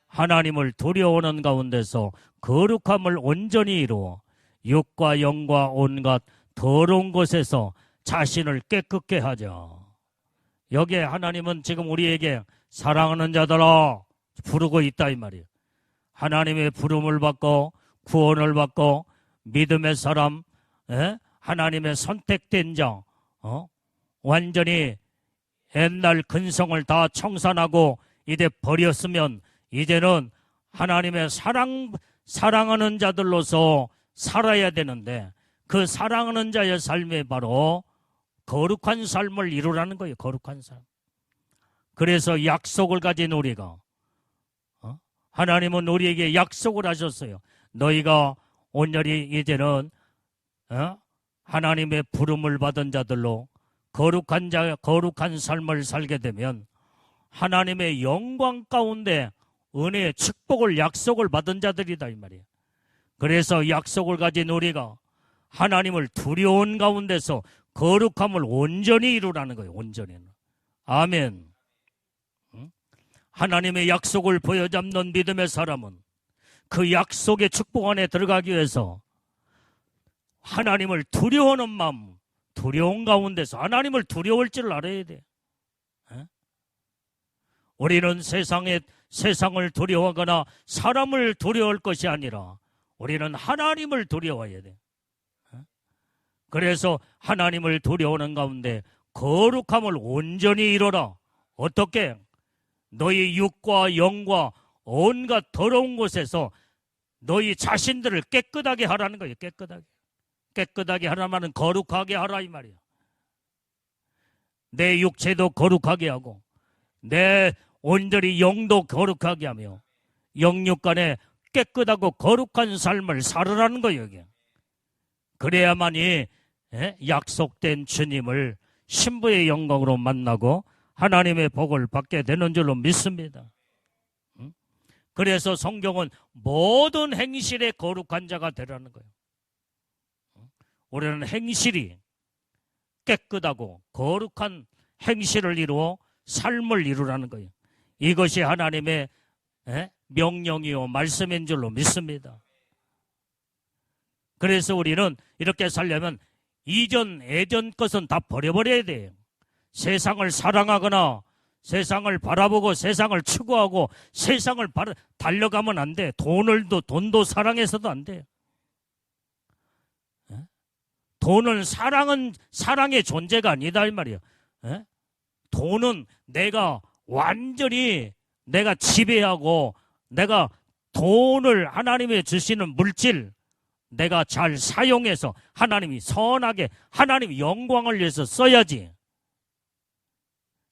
하나님을 두려워하는 가운데서 거룩함을 온전히 이루어 육과 영과 온갖 더러운 것에서 자신을 깨끗게 하자. 여기에 하나님은 지금 우리에게 사랑하는 자들아 부르고 있다 이 말이에요. 하나님의 부름을 받고 구원을 받고 믿음의 사람, 하나님의 선택된 자, 완전히 옛날 근성을 다 청산하고 이제 버렸으면 이제는 하나님의 사랑하는 자들로서 살아야 되는데 그 사랑하는 자의 삶이 바로 거룩한 삶을 이루라는 거예요. 거룩한 삶. 그래서 약속을 가진 우리가 하나님은 우리에게 약속을 하셨어요. 너희가 온전히 이제는 하나님의 부름을 받은 자들로 거룩한 삶을 살게 되면 하나님의 영광 가운데 은혜의 축복을 약속을 받은 자들이다 이 말이에요. 그래서 약속을 가진 우리가 하나님을 두려운 가운데서 거룩함을 온전히 이루라는 거예요. 온전히. 아멘. 하나님의 약속을 보여잡는 믿음의 사람은 그 약속의 축복 안에 들어가기 위해서 하나님을 두려워하는 마음, 두려운 가운데서 하나님을 두려울 줄 알아야 돼. 우리는 세상을 두려워하거나 사람을 두려워할 것이 아니라 우리는 하나님을 두려워해야 돼. 그래서 하나님을 두려워하는 가운데 거룩함을 온전히 이루라. 어떻게? 너희 육과 영과 온갖 더러운 곳에서 너희 자신들을 깨끗하게 하라는 거예요. 깨끗하게 하라면 거룩하게 하라 이 말이에요. 내 육체도 거룩하게 하고 내 온전히 영도 거룩하게 하며 영육 간에 깨끗하고 거룩한 삶을 살으라는 거예요. 이게. 그래야만이 약속된 주님을 신부의 영광으로 만나고 하나님의 복을 받게 되는 줄로 믿습니다. 그래서 성경은 모든 행실에 거룩한 자가 되라는 거예요. 우리는 행실이 깨끗하고 거룩한 행실을 이루어 삶을 이루라는 거예요. 이것이 하나님의 명령이요 말씀인 줄로 믿습니다. 그래서 우리는 이렇게 살려면 이전 예전 것은 다 버려버려야 돼요. 세상을 사랑하거나 세상을 바라보고 세상을 추구하고 세상을 달려가면 안 돼. 돈도 사랑해서도 안 돼요. 돈은 사랑의 존재가 아니다 이 말이에요. 돈은 내가 완전히 내가 지배하고 내가 돈을 하나님이 주시는 물질 내가 잘 사용해서 하나님이 선하게 하나님 영광을 위해서 써야지.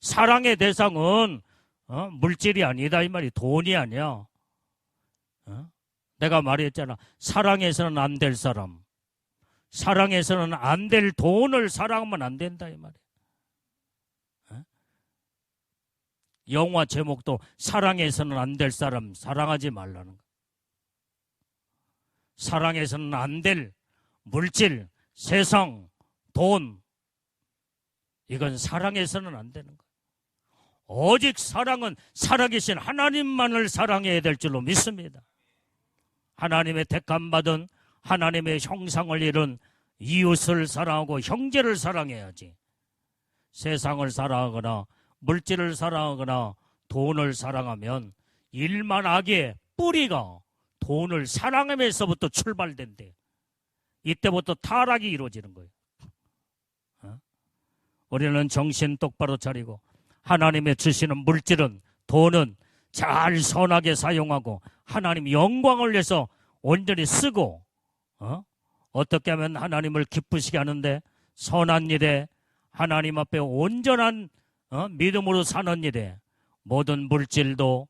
사랑의 대상은 물질이 아니다 이 말이. 돈이 아니야. 내가 말했잖아. 사랑해서는 안 될 사람, 사랑해서는 안 될 돈을 사랑하면 안 된다 이 말이야. 영화 제목도 사랑해서는 안 될 사람 사랑하지 말라는 거야. 사랑해서는 안 될 물질, 세상, 돈, 이건 사랑해서는 안 되는 거야. 오직 사랑은 살아계신 하나님만을 사랑해야 될 줄로 믿습니다. 하나님의 택함받은 하나님의 형상을 이룬 이웃을 사랑하고 형제를 사랑해야지. 세상을 사랑하거나 물질을 사랑하거나 돈을 사랑하면 일만 악의 뿌리가 돈을 사랑하면서부터 출발된대. 이때부터 타락이 이루어지는 거예요. 우리는 정신 똑바로 차리고 하나님의 주시는 물질은, 돈은 잘 선하게 사용하고 하나님 영광을 위해서 온전히 쓰고, 어떻게 하면 하나님을 기쁘시게 하는데, 선한 일에 하나님 앞에 온전한 믿음으로 사는 일에 모든 물질도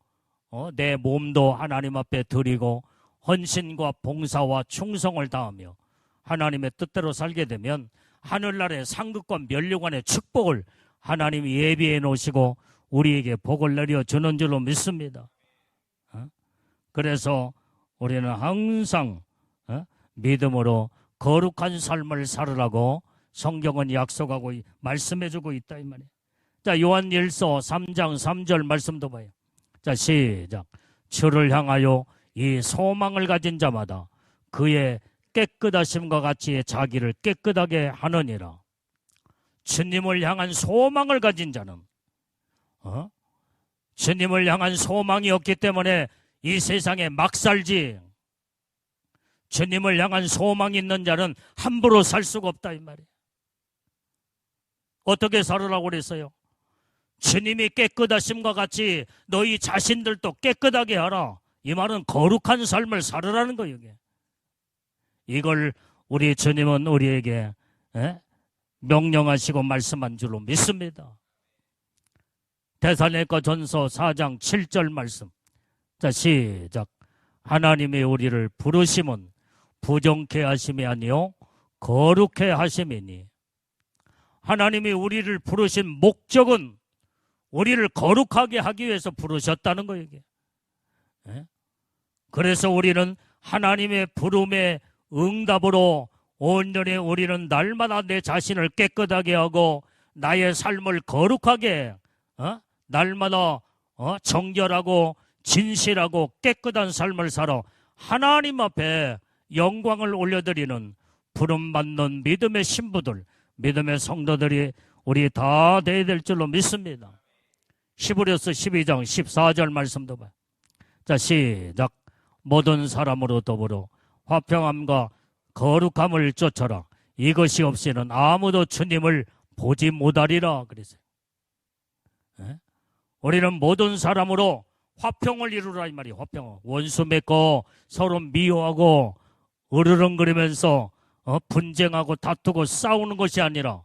내 몸도 하나님 앞에 드리고 헌신과 봉사와 충성을 다하며 하나님의 뜻대로 살게 되면 하늘나라의 상급과 면류관의 축복을 하나님이 예비해 놓으시고 우리에게 복을 내려주는 줄로 믿습니다. 그래서 우리는 항상 믿음으로 거룩한 삶을 살으라고 성경은 약속하고 말씀해주고 있다 이 말이에요. 자, 요한일서 3장 3절 말씀도 봐요. 자, 시작. 주를 향하여 이 소망을 가진 자마다 그의 깨끗하심과 같이 자기를 깨끗하게 하느니라. 주님을 향한 소망을 가진 자는, 주님을 향한 소망이 없기 때문에 이 세상에 막 살지. 주님을 향한 소망이 있는 자는 함부로 살 수가 없다 이 말이에요. 어떻게 살으라고 그랬어요? 주님이 깨끗하심과 같이 너희 자신들도 깨끗하게 하라. 이 말은 거룩한 삶을 살으라는 거예요. 이걸 우리 주님은 우리에게 명령하시고 말씀한 줄로 믿습니다. 데살로니가전서 4장 7절 말씀. 자, 시작. 하나님이 우리를 부르심은 부정케 하심이 아니요 거룩케 하심이니. 하나님이 우리를 부르신 목적은 우리를 거룩하게 하기 위해서 부르셨다는 거예요. 그래서 우리는 하나님의 부름에 응답으로 온전히 우리는 날마다 내 자신을 깨끗하게 하고 나의 삶을 거룩하게 날마다 정결하고 진실하고 깨끗한 삶을 살아 하나님 앞에 영광을 올려드리는 부름받는 믿음의 신부들, 믿음의 성도들이 우리 다 되어야 될 줄로 믿습니다. 히브리서 12장 14절 말씀도 봐요. 자, 시작. 모든 사람으로 더불어 화평함과 거룩함을 쫓아라. 이것이 없이는 아무도 주님을 보지 못하리라 그랬어요. 우리는 모든 사람으로 화평을 이루라 이 말이에요. 화평. 원수 맺고 서로 미워하고 으르렁거리면서 분쟁하고 다투고 싸우는 것이 아니라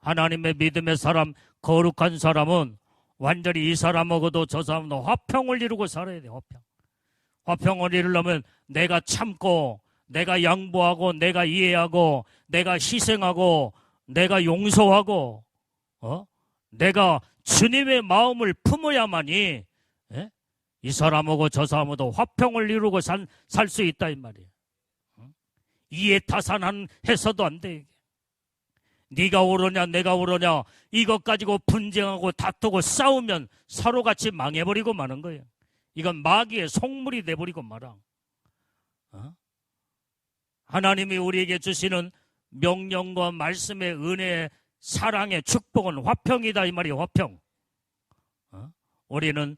하나님의 믿음의 사람, 거룩한 사람은 완전히 이 사람하고도 저 사람도 화평을 이루고 살아야 돼요. 화평을 이루려면 내가 참고 내가 양보하고 내가 이해하고 내가 희생하고 내가 용서하고 내가 주님의 마음을 품어야만이 이 사람하고 저 사람하고도 화평을 이루고 살 수 있다 이 말이에요. 이해타산한 해서도 안 돼. 네가 옳으냐 내가 옳으냐 이것 가지고 분쟁하고 다투고 싸우면 서로같이 망해버리고 마는 거예요. 이건 마귀의 속물이 돼버리고 말아. 하나님이 우리에게 주시는 명령과 말씀의 은혜, 사랑의 축복은 화평이다 이 말이에요. 화평. 우리는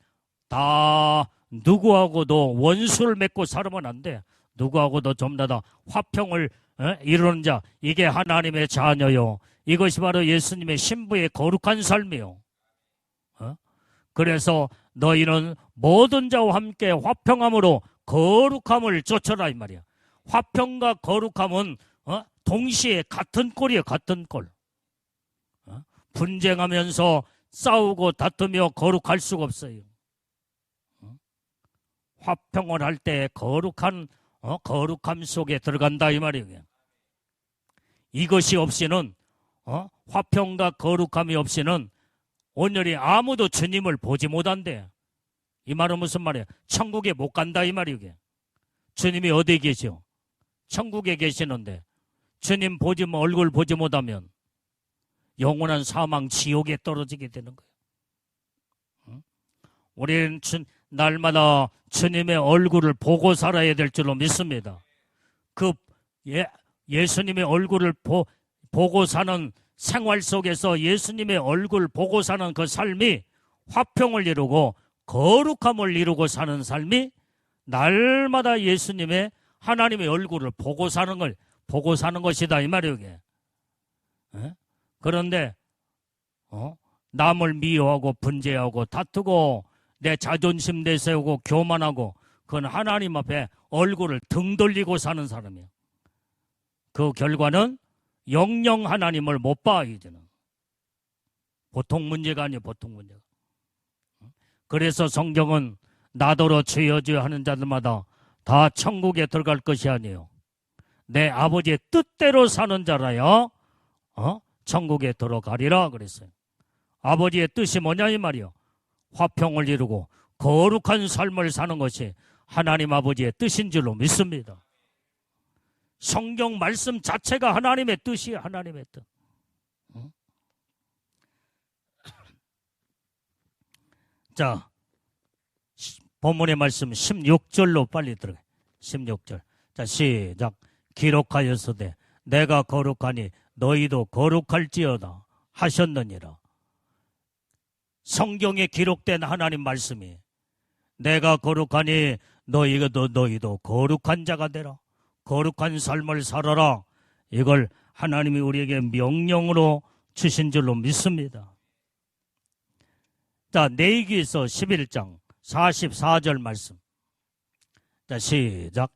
다 누구하고도 원수를 맺고 살으면 안 돼. 누구하고도 좀 더 화평을 이루는 자, 이게 하나님의 자녀요. 이것이 바로 예수님의 신부의 거룩한 삶이요. 그래서 너희는 모든 자와 함께 화평함으로 거룩함을 쫓아라 이 말이야. 화평과 거룩함은 동시에 같은 꼴이에요. 같은 꼴. 분쟁하면서 싸우고 다투며 거룩할 수가 없어요. 화평을 할 때 거룩함 속에 들어간다 이 말이에요. 이것이 없이는 화평과 거룩함이 없이는 온전히 아무도 주님을 보지 못한대. 이 말은 무슨 말이에요? 천국에 못 간다 이 말이에요. 주님이 어디에 계시오? 천국에 계시는데 주님 얼굴 보지 못하면 영원한 사망 지옥에 떨어지게 되는 거예요. 우리는 날마다 주님의 얼굴을 보고 살아야 될 줄로 믿습니다. 예수님의 얼굴을 보고 사는 생활 속에서 예수님의 얼굴 보고 사는 그 삶이 화평을 이루고 거룩함을 이루고 사는 삶이 날마다 예수님의 하나님의 얼굴을 보고 사는 것이다 이 말이에요. 그런데 남을 미워하고 분재하고 다투고 내 자존심 내세우고 교만하고 그건 하나님 앞에 얼굴을 등 돌리고 사는 사람이에요. 그 결과는 영영 하나님을 못 봐 이제는. 보통 문제가 아니에요. 보통 문제가. 그래서 성경은 나더러 주여 주여 하는 자들마다 다 천국에 들어갈 것이 아니에요. 내 아버지의 뜻대로 사는 자라야 천국에 들어가리라 그랬어요. 아버지의 뜻이 뭐냐 이 말이요. 화평을 이루고 거룩한 삶을 사는 것이 하나님 아버지의 뜻인 줄로 믿습니다. 성경 말씀 자체가 하나님의 뜻이에요. 하나님의 뜻. 자, 본문의 말씀 16절로 빨리 들어가요. 16절. 자, 시작. 기록하였으되 내가 거룩하니 너희도 거룩할지어다 하셨느니라. 성경에 기록된 하나님 말씀이 내가 거룩하니 너희도 거룩한 자가 되라. 거룩한 삶을 살아라. 이걸 하나님이 우리에게 명령으로 주신 줄로 믿습니다. 자, 레위기서 11장 44절 말씀. 자, 시작.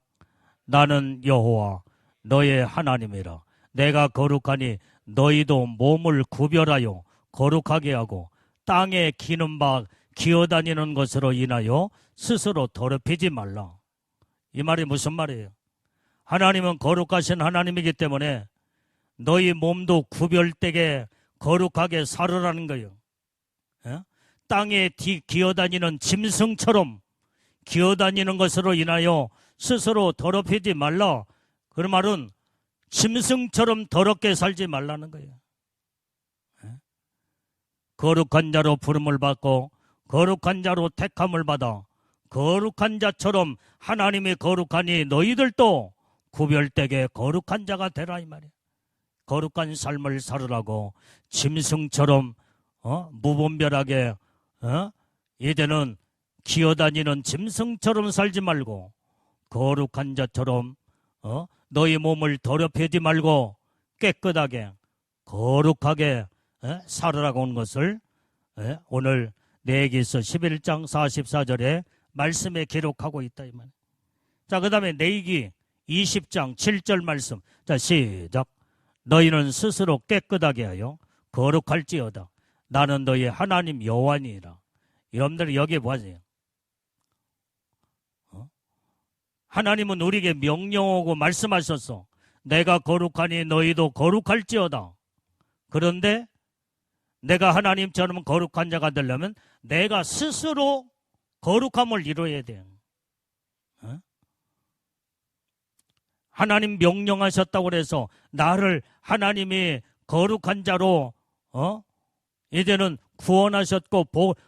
나는 여호와 너의 하나님이라. 내가 거룩하니 너희도 몸을 구별하여 거룩하게 하고 땅에 기는 바 기어다니는 것으로 인하여 스스로 더럽히지 말라. 이 말이 무슨 말이에요? 하나님은 거룩하신 하나님이기 때문에 너희 몸도 구별되게 거룩하게 살으라는 거예요. 땅에 기어다니는 짐승처럼 기어다니는 것으로 인하여 스스로 더럽히지 말라. 그 말은 짐승처럼 더럽게 살지 말라는 거예요. 거룩한 자로 부름을 받고 거룩한 자로 택함을 받아 거룩한 자처럼 하나님이 거룩하니 너희들도 구별되게 거룩한 자가 되라 이 말이에요. 거룩한 삶을 살으라고 짐승처럼 무분별하게 이제는 기어다니는 짐승처럼 살지 말고 거룩한 자처럼 너희 몸을 더럽히지 말고 깨끗하게 거룩하게 살으라고 온 것을 오늘 레위기서 11장 44절에 말씀에 기록하고 있다 이 말. 자, 그 다음에 레위기 20장 7절 말씀. 자, 시작. 너희는 스스로 깨끗하게 하여 거룩할지어다. 나는 너희 하나님 여호와니라. 여러분들 여기에 보세요. 하나님은 우리에게 명령하고 말씀하셨어. 내가 거룩하니 너희도 거룩할지어다. 그런데 내가 하나님처럼 거룩한 자가 되려면 내가 스스로 거룩함을 이루어야 돼요. 하나님 명령하셨다고 해서 나를 하나님이 거룩한 자로 이제는 구원하셨고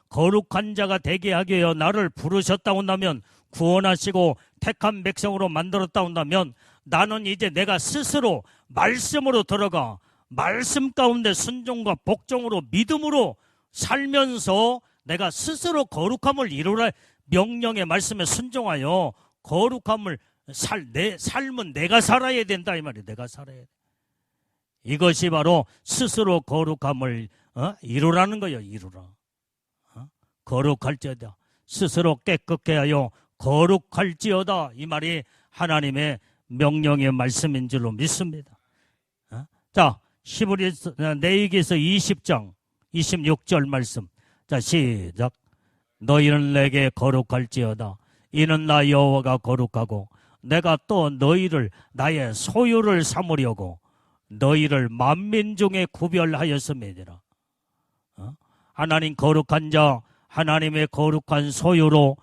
거룩한 자가 되게 하기 위해 나를 부르셨다고 한다면 구원하시고 택한 백성으로 만들었다고 한다면 나는 이제 내가 스스로 말씀으로 들어가 말씀 가운데 순종과 복종으로 믿음으로 살면서 내가 스스로 거룩함을 이루라. 명령의 말씀에 순종하여 거룩함을 내 삶은 내가 살아야 된다 이 말이에요. 내가 살아야 돼. 이것이 바로 스스로 거룩함을 이루라는 거예요. 이루라. 거룩할지어다. 스스로 깨끗게 하여 거룩할지어다. 이 말이 하나님의 명령의 말씀인 줄로 믿습니다. 자, 레위기서 20장 26절 말씀. 자, 시작. 너희는 내게 거룩할지어다. 이는 나 여호와가 거룩하고 내가 또 너희를 나의 소유를 삼으려고 너희를 만민 중에 구별하였음이니라. 하나님 거룩한 자, 하나님의 거룩한 소유로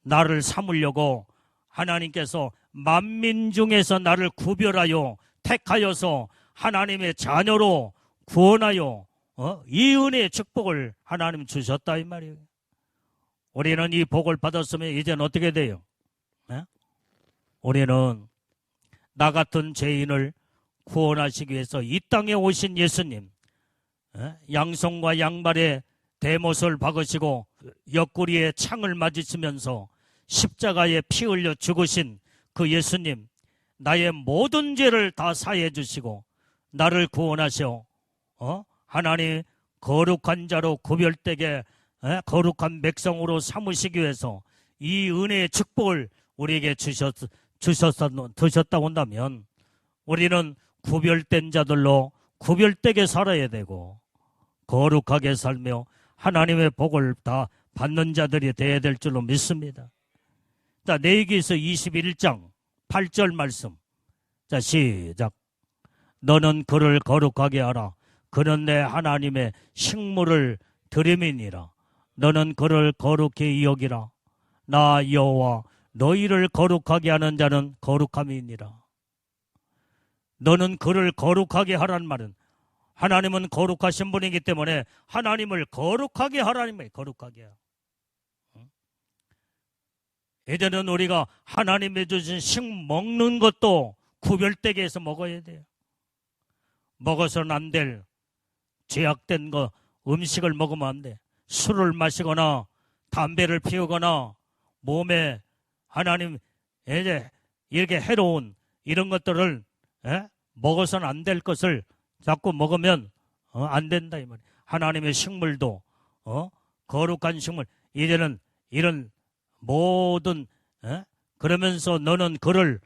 나를 삼으려고 하나님께서 만민 중에서 나를 구별하여 택하여서 하나님의 자녀로 구원하여 이 은혜의 축복을 하나님 주셨다 이 말이에요. 우리는 이 복을 받았으면 이제는 어떻게 돼요? 우리는 나 같은 죄인을 구원하시기 위해서 이 땅에 오신 예수님, 양손과 양발에 대못을 박으시고 옆구리에 창을 맞으시면서 십자가에 피 흘려 죽으신 그 예수님, 나의 모든 죄를 다 사해 주시고 나를 구원하셔 하나님 거룩한 자로 구별되게 거룩한 백성으로 삼으시기 위해서 이 은혜의 축복을 우리에게 주셨다고 한다면 우리는 구별된 자들로 구별되게 살아야 되고 거룩하게 살며 하나님의 복을 다 받는 자들이 되어야 될 줄로 믿습니다. 자, 레위기서 21장 8절 말씀. 자, 시작. 너는 그를 거룩하게 하라. 그는 내 하나님의 식물을 드림이니라. 너는 그를 거룩히 여기라. 나 여호와 너희를 거룩하게 하는 자는 거룩함이니라. 너는 그를 거룩하게 하란 말은 하나님은 거룩하신 분이기 때문에 하나님을 거룩하게 하라는 말이에요. 거룩하게 하라. 이제는 우리가 하나님이 주신 식 먹는 것도 구별되게 해서 먹어야 돼요. 먹어서는 안 될 죄악된 거 음식을 먹으면 안 돼. 술을 마시거나 담배를 피우거나 몸에 하나님 이제 이렇게 해로운 이런 것들을 먹어서는 안 될 것을 자꾸 먹으면 안 된다 이 말이에요. 하나님의 식물도 거룩한 식물 이제는 이런 모든 그러면서 너는 그를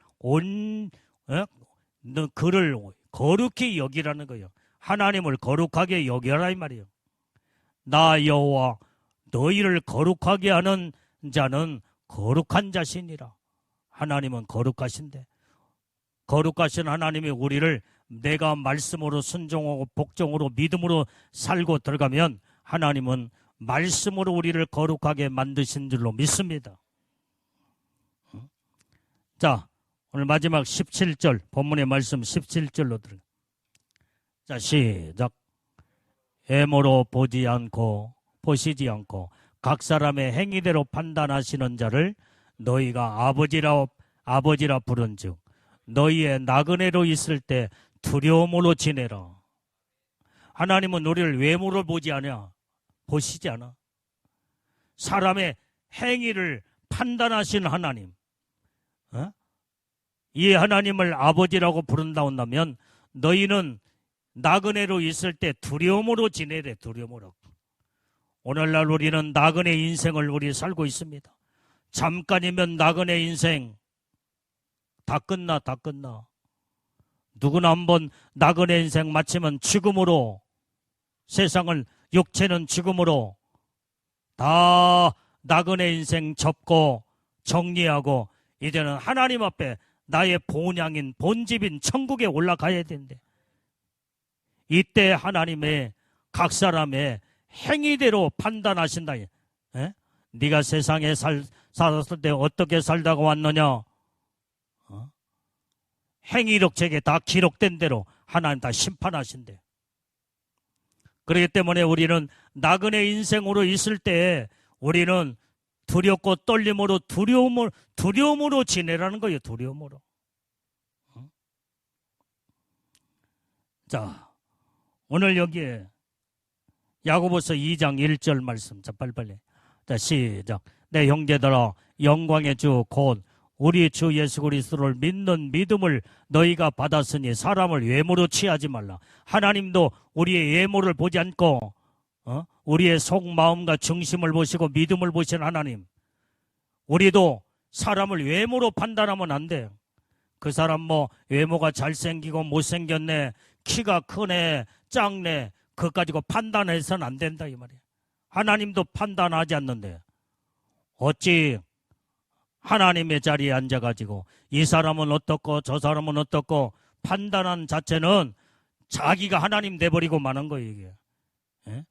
너 그를 거룩히 여기라는 거예요. 하나님을 거룩하게 여기라 이 말이에요. 나 여호와 너희를 거룩하게 하는 자는 거룩한 자신이라. 하나님은 거룩하신데 거룩하신 하나님이 우리를 내가 말씀으로 순종하고 복종으로 믿음으로 살고 들어가면 하나님은 말씀으로 우리를 거룩하게 만드신 줄로 믿습니다. 자, 오늘 마지막 17절 본문의 말씀 17절로 들어가. 자, 시작. 애모로 보시지 않고 각 사람의 행위대로 판단하시는 자를 너희가 아버지라 부른즉 너희의 나그네로 있을 때 두려움으로 지내라. 하나님은 우리를 외모를 보지 않아. 보시지 않아. 사람의 행위를 판단하시는 하나님. 이 하나님을 아버지라고 부른다 한다면 너희는 나그네로 있을 때 두려움으로 지내래. 두려움으로. 오늘날 우리는 나그네 인생을 우리 살고 있습니다. 잠깐이면 나그네 인생 다 끝나. 누구나 한번 나그네 인생 마치면 죽음으로 세상을 육체는 죽음으로 다 나그네 인생 접고 정리하고 이제는 하나님 앞에 나의 본향인 본집인 천국에 올라가야 된대. 이때 하나님의 각 사람의 행위대로 판단하신다. 네가 세상에 살았을 때 어떻게 살다가 왔느냐. 행위록 책에 다 기록된 대로 하나님 다 심판하신대. 그렇기 때문에 우리는 나그네 인생으로 있을 때 우리는 두렵고 떨림으로 두려움으로 지내라는 거예요. 두려움으로. 자, 오늘 여기에 야고보서 2장 1절 말씀. 자, 빨리빨리. 자, 시작. 내 형제들아, 영광의 주 곧 우리 주 예수 그리스도를 믿는 믿음을 너희가 받았으니 사람을 외모로 취하지 말라. 하나님도 우리의 외모를 보지 않고 우리의 속마음과 중심을 보시고 믿음을 보시는 하나님. 우리도 사람을 외모로 판단하면 안 돼요. 그 사람 외모가 잘생기고 못생겼네, 키가 크네, 작네, 그것 가지고 판단해서는 안 된다 이 말이야. 하나님도 판단하지 않는데 어찌 하나님의 자리에 앉아가지고 이 사람은 어떻고 저 사람은 어떻고 판단한 자체는 자기가 하나님 돼버리고 마는 거예요 이게. 예?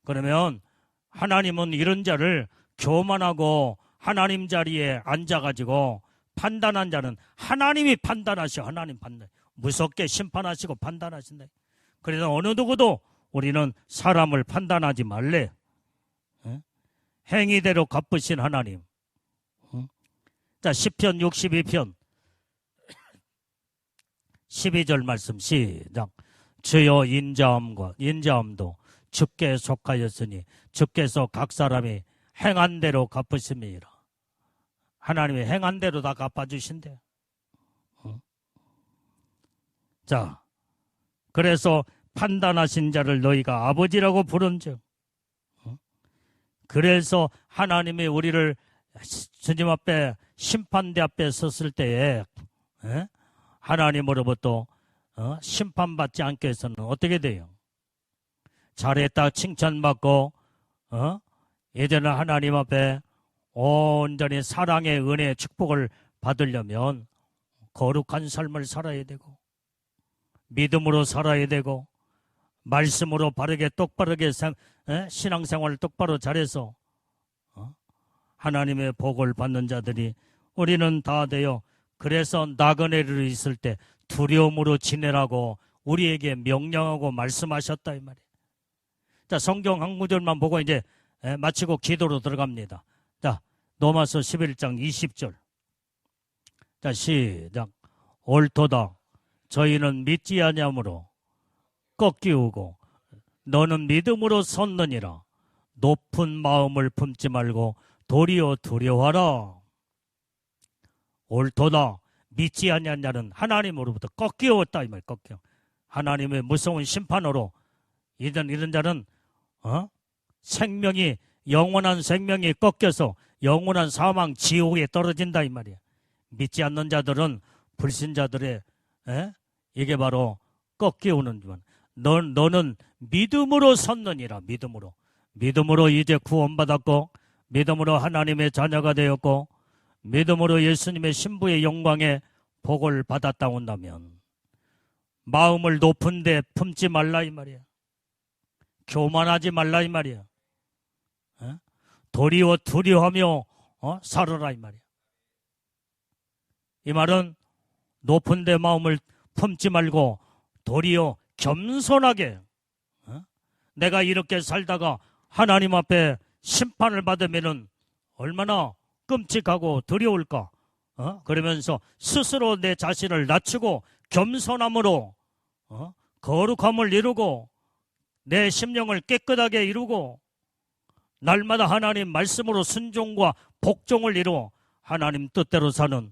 그러면 하나님은 이런 자를 교만하고 하나님 자리에 앉아가지고 판단한 자는 하나님이 판단하시오. 하나님 판단. 무섭게 심판하시고 판단하신다. 그래서 어느 누구도 우리는 사람을 판단하지 말래. 예? 행위대로 갚으신 하나님. 자, 시편 62편 12절 말씀 시작. 주여 인자함도 주께 속하였으니 주께서 각 사람이 행한 대로 갚으심이라. 하나님이 행한 대로 다 갚아주신대요. 자, 그래서 판단하신 자를 너희가 아버지라고 부른즉, 그래서 하나님이 우리를 주님 앞에 심판대 앞에 섰을 때에 하나님으로부터 심판받지 않게 해서는 어떻게 돼요? 잘했다 칭찬받고 이제는 하나님 앞에 온전히 사랑의 은혜의 축복을 받으려면 거룩한 삶을 살아야 되고 믿음으로 살아야 되고 말씀으로 바르게 똑바르게 신앙생활을 똑바로 잘해서 하나님의 복을 받는 자들이 우리는 다 되어 그래서 나그네를 있을 때 두려움으로 지내라고 우리에게 명령하고 말씀하셨다 이 말이에요. 자, 성경 한 구절만 보고 이제 마치고 기도로 들어갑니다. 자, 로마서 11장 20절. 자, 시작. 옳도다. 저희는 믿지 아니하므로 꺾이우고 너는 믿음으로 섰느니라. 높은 마음을 품지 말고 도리어 두려워하라. 옳도다. 믿지 아니한 자는 하나님으로부터 꺾이었다 이 말. 꺾여. 하나님의 무서운 심판으로 이런 자는 생명이 영원한 생명이 꺾여서 영원한 사망 지옥에 떨어진다 이 말이야. 믿지 않는 자들은 불신자들의 이게 바로 꺾이오는 줄. 너는 믿음으로 섰느니라. 믿음으로 이제 구원받았고 믿음으로 하나님의 자녀가 되었고 믿음으로 예수님의 신부의 영광에 복을 받았다 온다면 마음을 높은 데 품지 말라 이 말이야. 교만하지 말라 이 말이야. 도리어 두려워하며 살아라 이 말이야. 이 말은 높은 데 마음을 품지 말고 도리어 겸손하게 내가 이렇게 살다가 하나님 앞에 심판을 받으면은 얼마나 끔찍하고 두려울까. 그러면서 스스로 내 자신을 낮추고 겸손함으로 거룩함을 이루고 내 심령을 깨끗하게 이루고 날마다 하나님 말씀으로 순종과 복종을 이루어 하나님 뜻대로 사는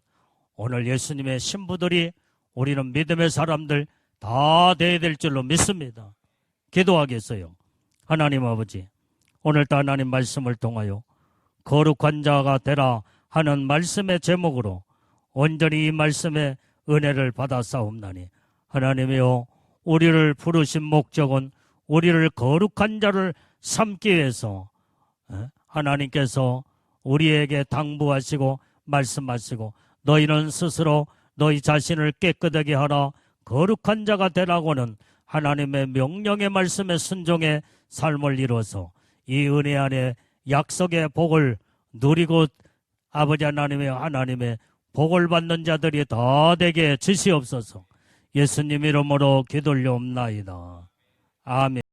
오늘 예수님의 신부들이 우리는 믿음의 사람들 다 돼야 될 줄로 믿습니다. 기도하겠어요. 하나님 아버지, 오늘도 하나님 말씀을 통하여 거룩한 자가 되라 하는 말씀의 제목으로 온전히 이 말씀의 은혜를 받아 싸움나니 하나님이여, 우리를 부르신 목적은 우리를 거룩한 자를 삼기 위해서 하나님께서 우리에게 당부하시고 말씀하시고 너희는 스스로 너희 자신을 깨끗하게 하라, 거룩한 자가 되라고는 하나님의 명령의 말씀에 순종의 삶을 이루어서 이 은혜 안에 약속의 복을 누리고 아버지 하나님의 복을 받는 자들이 다 되게 주시옵소서. 예수님 이름으로 기도올려옵나이다. 아멘.